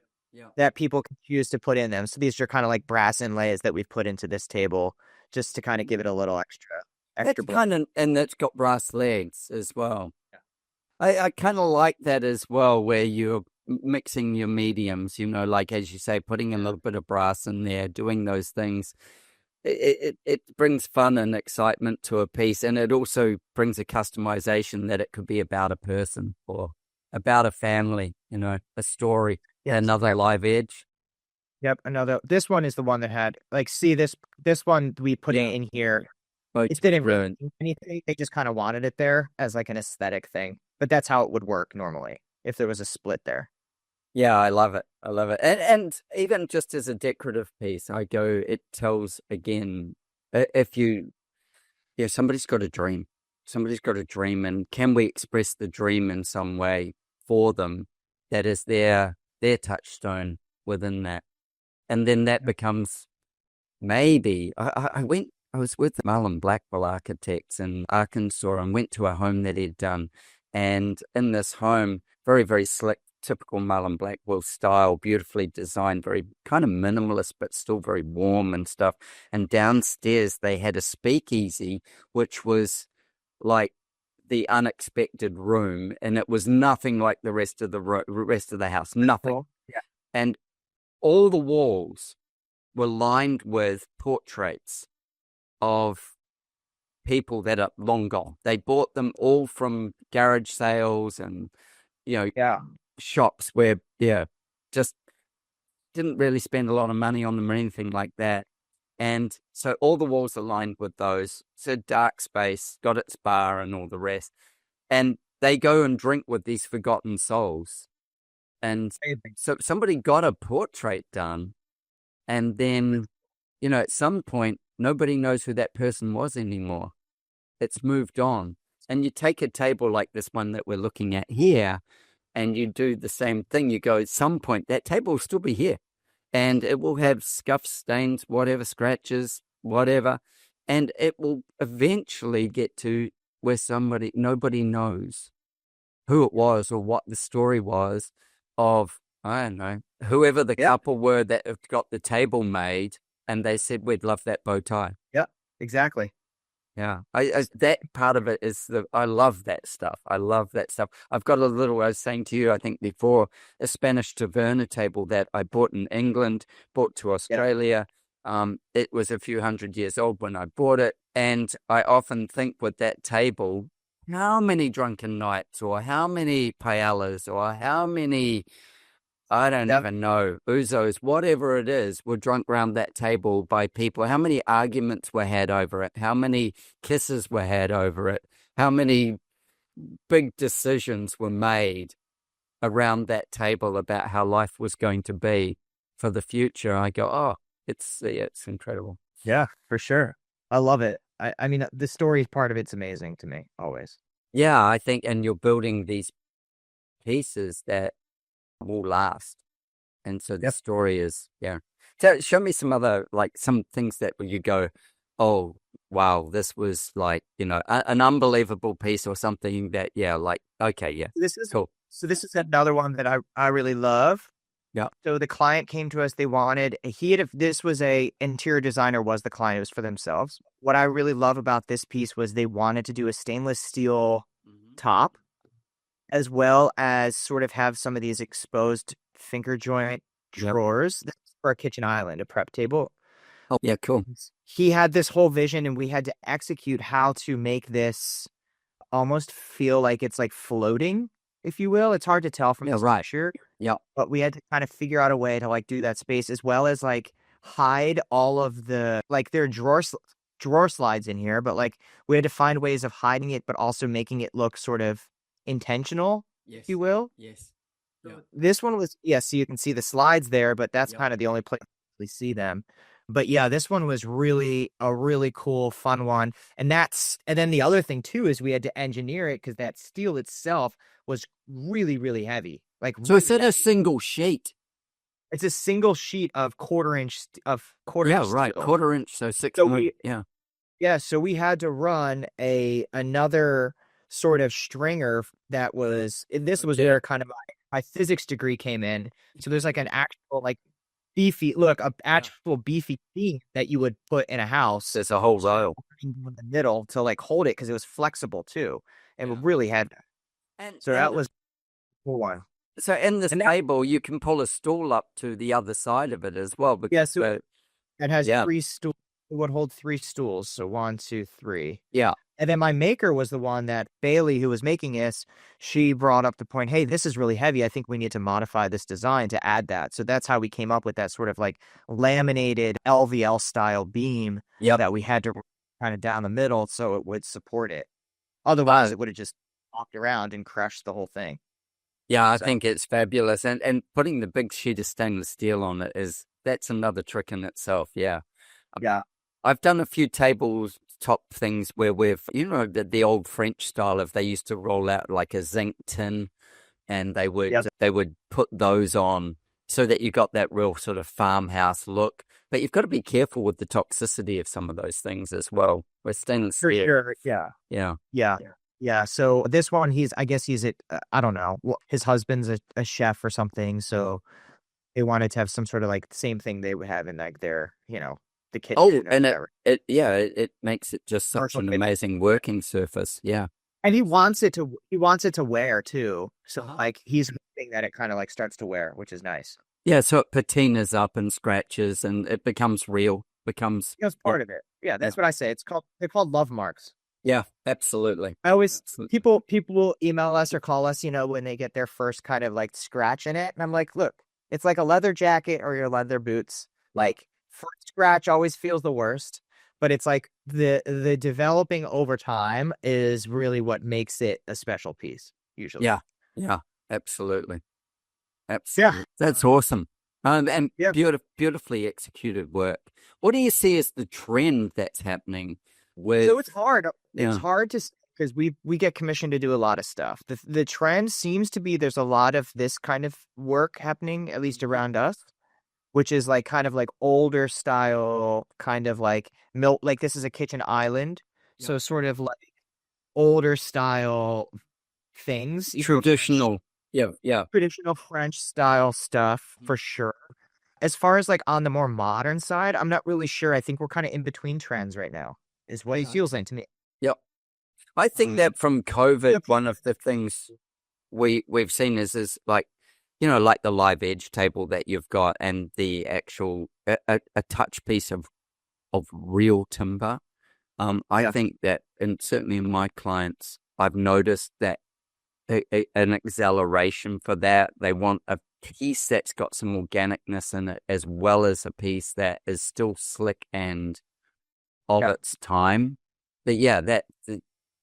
S2: that people can use to put in them. So these are kind of like brass inlays that we've put into this table just to kind of give it a little extra.
S1: And that's got brass legs as well. I kind of like that as well, where you're mixing your mediums, like, as you say, putting a little bit of brass in there, doing those things. It brings fun and excitement to a piece, and it also brings a customization that it could be about a person or about a family, a story, another live edge.
S2: Yep, this one is the one that had, like, see this one we put it in here. It didn't ruin anything. They just kind of wanted it there as like an aesthetic thing, but that's how it would work normally if there was a split there.
S1: Yeah, I love it. And even just as a decorative piece, it tells, again, somebody's got a dream. Somebody's got a dream, and can we express the dream in some way for them that is their touchstone within that? And then that becomes, maybe, I was with Marlon Blackwell Architects in Arkansas and went to a home that he'd done. And in this home, very, very slick typical Marlon Blackwell style, beautifully designed, very kind of minimalist, but still very warm and stuff. And downstairs they had a speakeasy, which was like the unexpected room, and it was nothing like the rest of the rest of the house, nothing.
S2: Cool. Yeah.
S1: And all the walls were lined with portraits of people that are long gone. They bought them all from garage sales and,
S2: Yeah.
S1: shops where, just didn't really spend a lot of money on them or anything like that. And so all the walls are lined with those. It's a dark space, got its bar and all the rest. And they go and drink with these forgotten souls. And so somebody got a portrait done. And then, at some point, nobody knows who that person was anymore. It's moved on. And you take a table like this one that we're looking at here, and you do the same thing. You go, at some point, that table will still be here. And it will have scuffs, stains, whatever, scratches, whatever. And it will eventually get to where nobody knows who it was or what the story was of, I don't know, whoever the couple were that have got the table made, and they said, we'd love that bow tie.
S2: Yeah, exactly.
S1: Yeah, that part of it is I love that stuff. I love that stuff. I've got I was saying to you, I think before, a Spanish taverna table that I bought in England, brought to Australia. It was a few hundred years old when I bought it. And I often think with that table, how many drunken nights or how many paellas or how many, I don't even know, ouzos, whatever it is, were drunk around that table by people. How many arguments were had over it? How many kisses were had over it? How many big decisions were made around that table about how life was going to be for the future? I go, oh, it's incredible.
S2: Yeah, for sure. I love it. I mean, the story part of it's amazing to me, always.
S1: Yeah, I think, and you're building these pieces that will last. And so the story is, So show me some other, some things that you go, oh, wow, this was an unbelievable piece or something that, okay, yeah.
S2: This is
S1: cool.
S2: So this is another one that I really love.
S1: Yeah.
S2: So the client came to us, they wanted, this was a interior designer was the client, it was for themselves. What I really love about this piece was they wanted to do a stainless steel top, as well as sort of have some of these exposed finger joint drawers. This is for a kitchen island, a prep table.
S1: Oh, yeah, cool.
S2: He had this whole vision, and we had to execute how to make this almost feel like it's like floating, if you will. It's hard to tell from the picture.
S1: Yeah.
S2: But we had to kind of figure out a way to do that space, as well as hide all of the, there are drawer slides in here, but we had to find ways of hiding it, but also making it look sort of intentional, if you will.
S1: Yes.
S2: Yeah. This one was, so you can see the slides there, but that's kind of the only place we see them. But yeah, this one was really a really cool, fun one. And then the other thing too is we had to engineer it because that steel itself was really, really heavy.
S1: So is it a single sheet?
S2: It's a single sheet of quarter inch steel.
S1: Quarter inch, so 6
S2: Yeah, so we had to run another sort of stringer that was, this was where kind of my physics degree came in. So there's an actual beefy beam that you would put in a house.
S1: There's a whole aisle
S2: in the middle to hold it because it was flexible too, and we really had that.
S1: And
S2: that was cool one.
S1: So in this table, you can pull a stool up to the other side of it as well.
S2: Because, it has 3 stools. It would hold 3 stools. So 1, 2, 3.
S1: Yeah.
S2: And then my maker was the one that Bailey, who was making this, she brought up the point, hey, this is really heavy. I think we need to modify this design to add that. So that's how we came up with that sort of laminated LVL style beam that we had to kind of down the middle so it would support it. Otherwise, it would have just walked around and crushed the whole thing.
S1: Yeah, I think it's fabulous. And putting the big sheet of stainless steel on it that's another trick in itself. Yeah.
S2: Yeah.
S1: I've done a few tabletop things where the old French style of they used to roll out a zinc tin, and they would put those on so that you got that real sort of farmhouse look. But you've got to be careful with the toxicity of some of those things as well. With stainless steel.
S2: For sure. Yeah.
S1: Yeah.
S2: Yeah. Yeah. So this one, I guess he's I don't know. Well, his husband's a chef or something. So they wanted to have some sort of like same thing they would have in like their, the
S1: Oh,
S2: kitchen or
S1: and
S2: whatever.
S1: it makes it just such
S2: Commercial
S1: an
S2: kitchen.
S1: amazing working surface. Yeah.
S2: And he wants it to wear too. So like he's hoping that it kind of like starts to wear, which is nice.
S1: Yeah, so it patinas up and scratches and it becomes real, becomes,
S2: That's
S1: yeah,
S2: part of it. Yeah,
S1: yeah,
S2: that's what I say. They're called love marks.
S1: yeah, absolutely.
S2: I always
S1: Absolutely.
S2: people will email us or call us, when they get their first kind of like scratch in it. And I'm like, look, it's like a leather jacket or your leather boots. Like first scratch always feels the worst, but it's like the developing over time is really what makes it a special piece, usually.
S1: Yeah, yeah, absolutely.
S2: Yeah.
S1: Absolutely. That's awesome. And
S2: Yeah.
S1: beautifully executed work. What do you see as the trend that's happening
S2: So
S1: with,
S2: it's hard. It's
S1: yeah,
S2: hard to because we get commissioned to do a lot of stuff. The trend seems to be there's a lot of this kind of work happening, at least around us, which is like kind of like older style, kind of like like this is a kitchen island.
S1: yeah,
S2: So sort of like older style things, French,
S1: traditional? Yeah, yeah.
S2: traditional French style stuff for sure. As far as like on the more modern side, I'm not really sure. I think we're kind of in between trends right now, is what it
S1: Okay.
S2: feels like to me.
S1: Yep. I think that from COVID,
S2: Yep.
S1: one of the things we've seen is like, like the live edge table that you've got and the actual a touch piece of real timber. I
S2: Yeah.
S1: think that, and certainly in my clients, I've noticed that an acceleration for that. They want a piece that's got some organicness in it, as well as a piece that is still slick and of
S2: Yeah.
S1: its time. But yeah,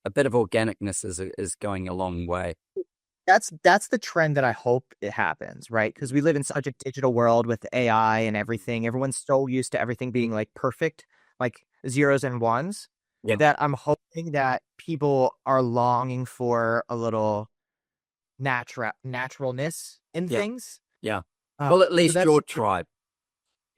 S1: a bit of organicness is going a long way.
S2: That's the trend that I hope it happens, right? Because we live in such a digital world with AI and everything. Everyone's so used to everything being like perfect, like zeros and ones,
S1: Yeah,
S2: that I'm hoping that people are longing for a little naturalness in
S1: yeah,
S2: things.
S1: yeah.
S2: Uh,
S1: Well, at
S2: so
S1: least
S2: that's
S1: your tribe.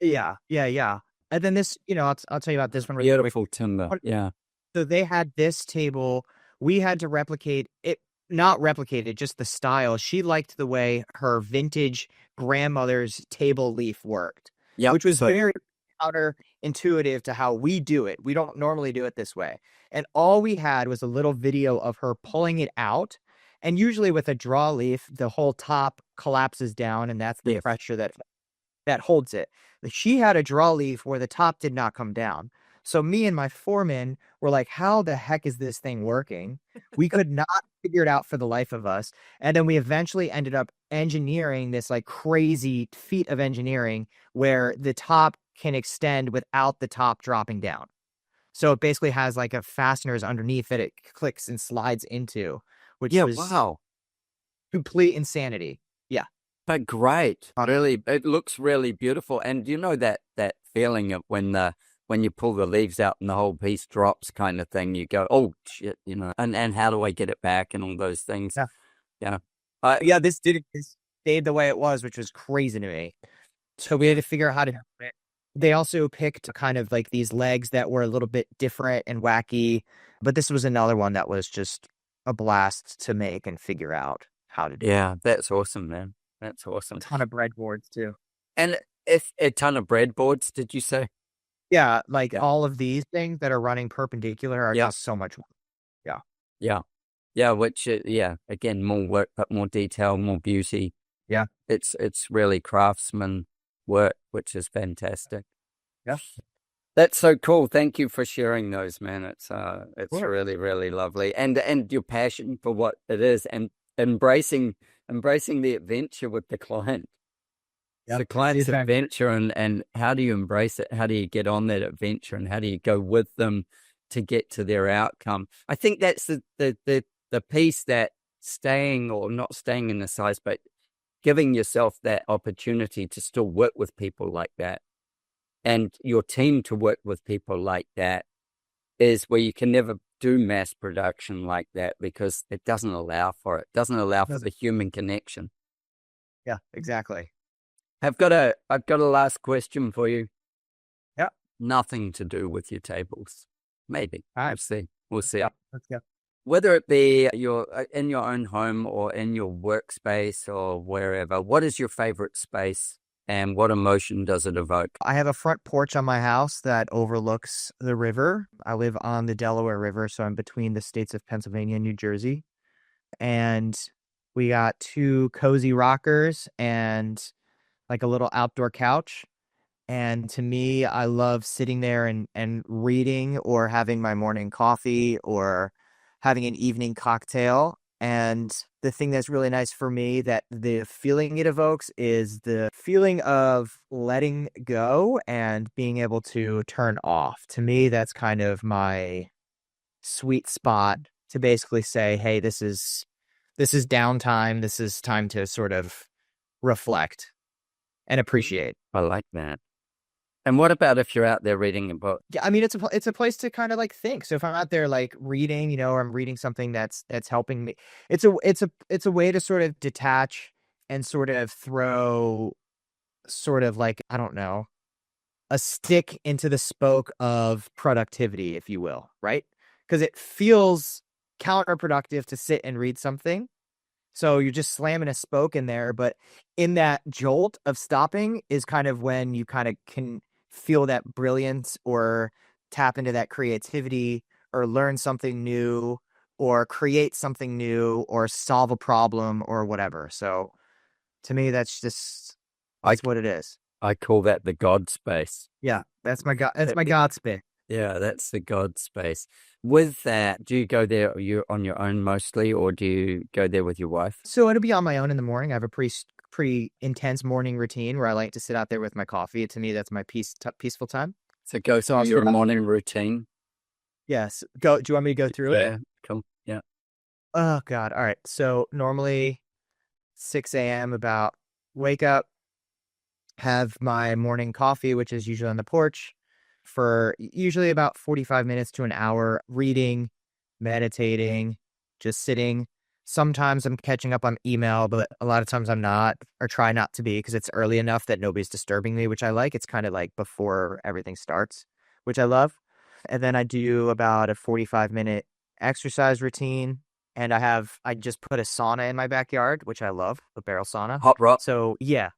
S2: yeah, yeah, yeah. And then this, I'll tell you about this one really quick.
S1: Beautiful timber. Yeah.
S2: So they had this table. We had to replicate it, not replicate it, just the style. She liked the way her vintage grandmother's table leaf worked,
S1: Yep.
S2: which was
S1: So
S2: very counterintuitive to how we do it. We don't normally do it this way. And all we had was a little video of her pulling it out. And usually with a draw leaf, the whole top collapses down, and that's the
S1: yes.
S2: pressure that holds it. She had a draw leaf where the top did not come down. So me and my foreman were like, how the heck is this thing working? We could not figure it out for the life of us. And then we eventually ended up engineering this like crazy feat of engineering where the top can extend without the top dropping down. So it basically has like a fasteners underneath that it clicks and slides into, which
S1: Yeah.
S2: was
S1: Wow.
S2: complete insanity. Yeah.
S1: But great. Really, it looks really beautiful. And you know that feeling of when you pull the leaves out and the whole piece drops kind of thing, you go, oh shit, and how do I get it back and all those things.
S2: Yeah.
S1: Yeah.
S2: Yeah, this stayed the way it was, which was crazy to me. So we had to figure out how to do it. They also picked kind of like these legs that were a little bit different and wacky, but this was another one that was just a blast to make and figure out how to do.
S1: Yeah, that's awesome, man. That's
S2: A
S1: awesome.
S2: ton of breadboards too.
S1: And if a ton of breadboards, did you say?
S2: Yeah, like
S1: Yeah.
S2: all of these things that are running perpendicular are
S1: Yeah.
S2: just so much work. Yeah.
S1: Yeah. Yeah. Which, yeah, again, more work, but more detail, more beauty.
S2: Yeah.
S1: It's really craftsman work, which is fantastic.
S2: Yeah.
S1: That's so cool. Thank you for sharing those, man. It's
S2: Sure.
S1: really, really lovely. And your passion for what it is and embracing the adventure with the client.
S2: Yep.
S1: The client's
S2: Exactly.
S1: adventure and how do you embrace it? How do you get on that adventure and how do you go with them to get to their outcome? I think that's the piece that staying or not staying in the size, but giving yourself that opportunity to still work with people like that and your team to work with people like that is where you can never do mass production like that because it doesn't allow for it. Doesn't allow for the human connection.
S2: Yeah, exactly.
S1: I've got a last question for you.
S2: Yeah.
S1: Nothing to do with your tables. Maybe.
S2: All
S1: We'll
S2: right.
S1: see. We'll see.
S2: Let's go.
S1: whether it be your in your own home or in your workspace or wherever, what is your favorite space and what emotion does it evoke?
S2: I have a front porch on my house that overlooks the river. I live on the Delaware River, so I'm between the states of Pennsylvania and New Jersey. And we got two cozy rockers and like a little outdoor couch. And to me, I love sitting there and reading or having my morning coffee or having an evening cocktail. And the thing that's really nice for me, that the feeling it evokes, is the feeling of letting go and being able to turn off. To me, that's kind of my sweet spot to basically say, hey, this is downtime. This is time to sort of reflect and appreciate.
S1: I like that. And what about if you're out there reading a book?
S2: Yeah, I mean, it's a place to kind of like think. So if I'm out there like reading, or I'm reading something that's helping me, it's a way to sort of detach and sort of throw sort of like, I don't know, a stick into the spoke of productivity, if you will, right? Because it feels counterproductive to sit and read something. So you're just slamming a spoke in there, but in that jolt of stopping is kind of when you kind of can feel that brilliance or tap into that creativity or learn something new or create something new or solve a problem or whatever. So to me, that's what it is.
S1: I call that the God space.
S2: Yeah, that's my God space.
S1: Yeah, that's the God space. With that, do you go there, you're on your own mostly, or do you go there with your wife?
S2: So it'll be on my own in the morning. I have a pretty intense morning routine where I like to sit out there with my coffee. To me, that's my peaceful time.
S1: So go through your morning routine.
S2: Yes. Do you want me to go through it?
S1: Yeah, come. Yeah.
S2: Oh God. All right. So normally 6 a.m. about wake up, have my morning coffee, which is usually on the porch, for usually about 45 minutes to an hour, reading, meditating, just sitting. Sometimes I'm catching up on email, but a lot of times I'm not, or try not to be, because it's early enough that nobody's disturbing me, which I like. It's kind of like before everything starts, which I love. And then I do about a 45-minute exercise routine. And I just put a sauna in my backyard, which I love, a barrel sauna.
S1: Hot rock.
S2: So yeah,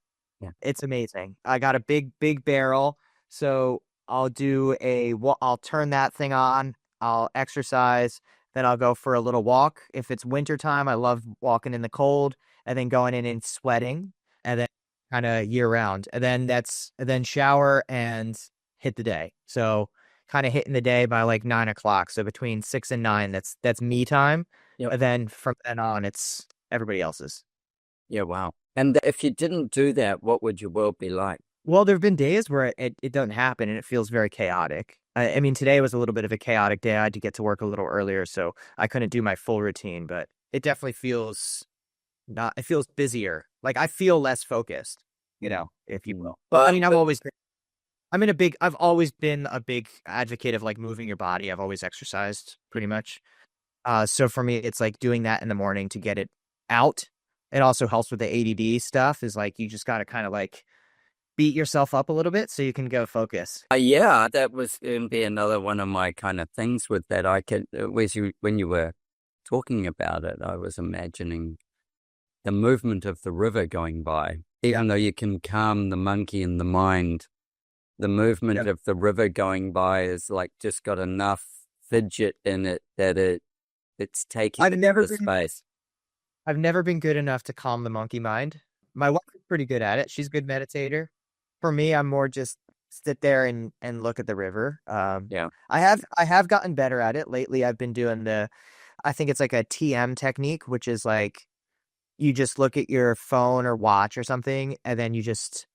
S2: it's amazing. I got a big barrel. So I'll turn that thing on. I'll exercise. Then I'll go for a little walk. If it's wintertime, I love walking in the cold and then going in and sweating, and then kind of year round. And then shower and hit the day. So kind of hitting the day by like 9 o'clock. So between 6 and 9, that's me time.
S1: Yep.
S2: And then from then on, it's everybody else's.
S1: Yeah, wow. And if you didn't do that, what would your world be like?
S2: Well, there have been days where it doesn't happen and it feels very chaotic. I mean, today was a little bit of a chaotic day. I had to get to work a little earlier, so I couldn't do my full routine, but it definitely feels busier. Like I feel less focused, if you will. But I mean, I've always been a big advocate of like moving your body. I've always exercised pretty much. So for me, it's like doing that in the morning to get it out. It also helps with the ADD stuff, is like you just got to kind of like beat yourself up a little bit so you can go focus.
S1: Yeah, that was going to be another one of my kind of things with that. When you were talking about it, I was imagining the movement of the river going by. Even though you can calm the monkey in the mind, the movement of the river going by is like just got enough fidget in it that it's taking space.
S2: I've never been good enough to calm the monkey mind. My wife is pretty good at it. She's a good meditator. For me, I'm more just sit there and look at the river. I have gotten better at it lately. I've been doing I think it's like a TM technique, which is like you just look at your phone or watch or something, and then you just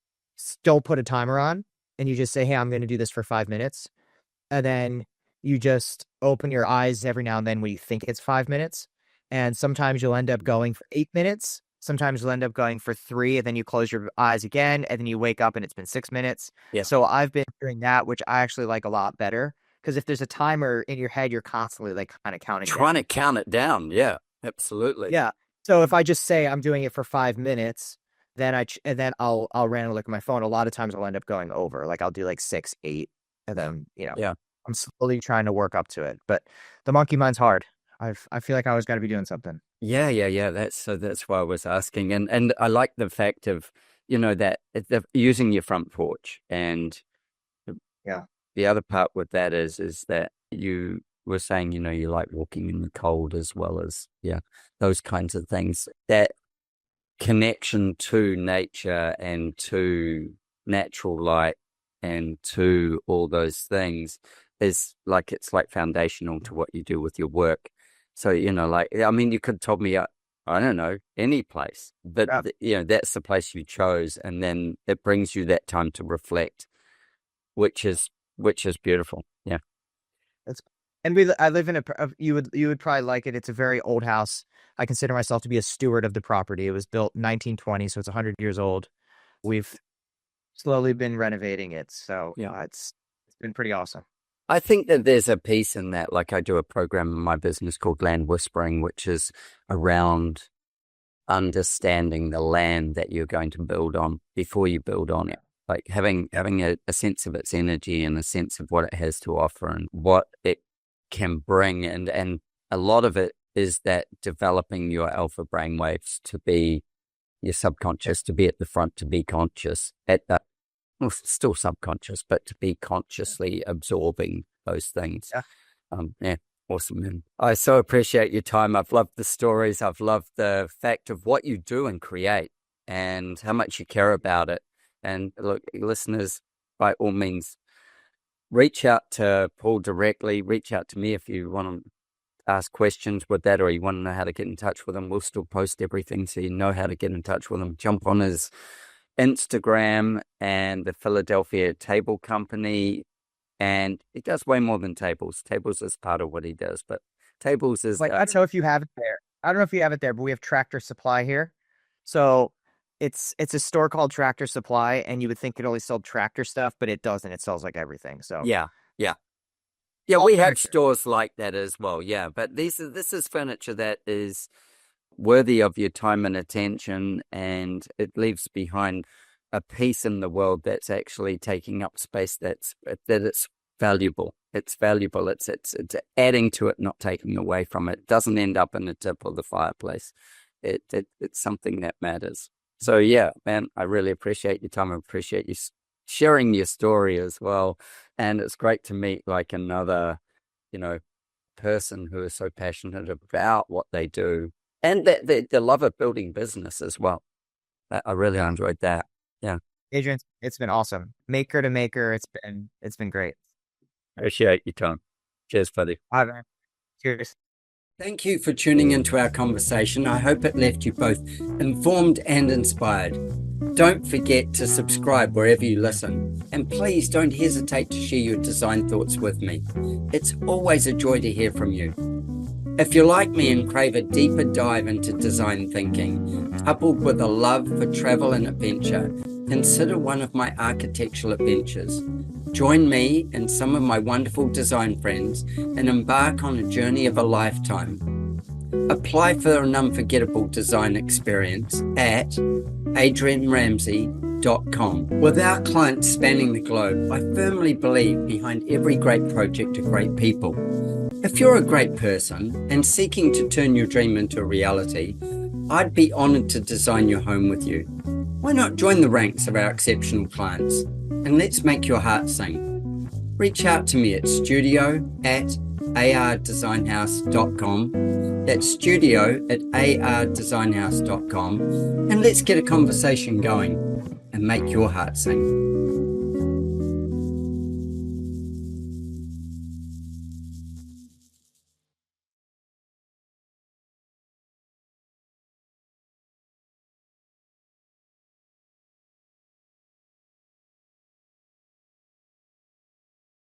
S2: don't put a timer on, and you just say, hey, I'm going to do this for 5 minutes. And then you just open your eyes every now and then when you think it's 5 minutes. And sometimes you'll end up going for 8 minutes. Sometimes you'll end up going for 3, and then you close your eyes again, and then you wake up and it's been 6 minutes. Yeah. So I've been doing that, which I actually like a lot better, because if there's a timer in your head, you're constantly like kind of trying
S1: to count it down. Yeah, absolutely.
S2: Yeah. So if I just say I'm doing it for 5 minutes, then I'll randomly look at my phone. A lot of times I'll end up going over. Like I'll do like 6, 8, and then I'm slowly trying to work up to it. But the monkey mind's hard. I feel like I always got to be doing something.
S1: Yeah. That's why I was asking. And I like the fact of, that using your front porch. And
S2: Yeah.
S1: the other part with that is that you were saying, you like walking in the cold as well as, those kinds of things. That connection to nature and to natural light and to all those things is like, it's like foundational to what you do with your work. So, you could have told me, I don't know, any place, but that's the place you chose. And then it brings you that time to reflect, which is beautiful. Yeah.
S2: I live in you would probably like it. It's a very old house. I consider myself to be a steward of the property. It was built in 1920, so it's 100 years old. We've slowly been renovating it. So it's been pretty awesome.
S1: I think that there's a piece in that, like I do a program in my business called Land Whispering, which is around understanding the land that you're going to build on before you build on it. Like having a sense of its energy and a sense of what it has to offer and what it can bring. And a lot of it is that developing your alpha brainwaves to be your subconscious, to be at the front, to be conscious at the, well, still subconscious, but to be consciously absorbing those things. Awesome, man. I so appreciate your time. I've loved the stories. I've loved the fact of what you do and create and how much you care about it. And look, listeners, by all means, reach out to Paul directly. Reach out to me if you want to ask questions with that, or you want to know how to get in touch with him. We'll still post everything so you know how to get in touch with him. Jump on his Instagram and the Philadelphia Table Company. And he does way more than tables. Tables is part of what he does, but tables is
S2: like, I don't know if you have it there. I don't know if you have it there, but we have Tractor Supply here. So it's a store called Tractor Supply, and you would think it only sold tractor stuff, but it doesn't. It sells like everything. So
S1: yeah, we have stores like that as well. Yeah, but this is furniture that is worthy of your time and attention, and it leaves behind a piece in the world that's actually taking up space that it's valuable. It's valuable. It's adding to it, not taking away from it. It doesn't end up in the tip of the fireplace. It's something that matters. So yeah, man, I really appreciate your time. I appreciate you sharing your story as well. And it's great to meet like another, person who is so passionate about what they do and that the love of building business as well. I really enjoyed that. Yeah.
S2: Adrian, it's been awesome. Maker to maker. It's been great.
S1: Appreciate your time. Cheers, buddy.
S2: Bye, man. Cheers.
S1: Thank you for tuning into our conversation. I hope it left you both informed and inspired. Don't forget to subscribe wherever you listen. And please don't hesitate to share your design thoughts with me. It's always a joy to hear from you. If you're like me and crave a deeper dive into design thinking, coupled with a love for travel and adventure, consider one of my architectural adventures. Join me and some of my wonderful design friends and embark on a journey of a lifetime. Apply for an unforgettable design experience at adrianramsey.com. With our clients spanning the globe, I firmly believe behind every great project are great people. If you're a great person and seeking to turn your dream into a reality, I'd be honored to design your home with you. Why not join the ranks of our exceptional clients and let's make your heart sing? Reach out to me at studio@ardesignhouse.com. That's studio@ardesignhouse.com, and let's get a conversation going and make your heart sing.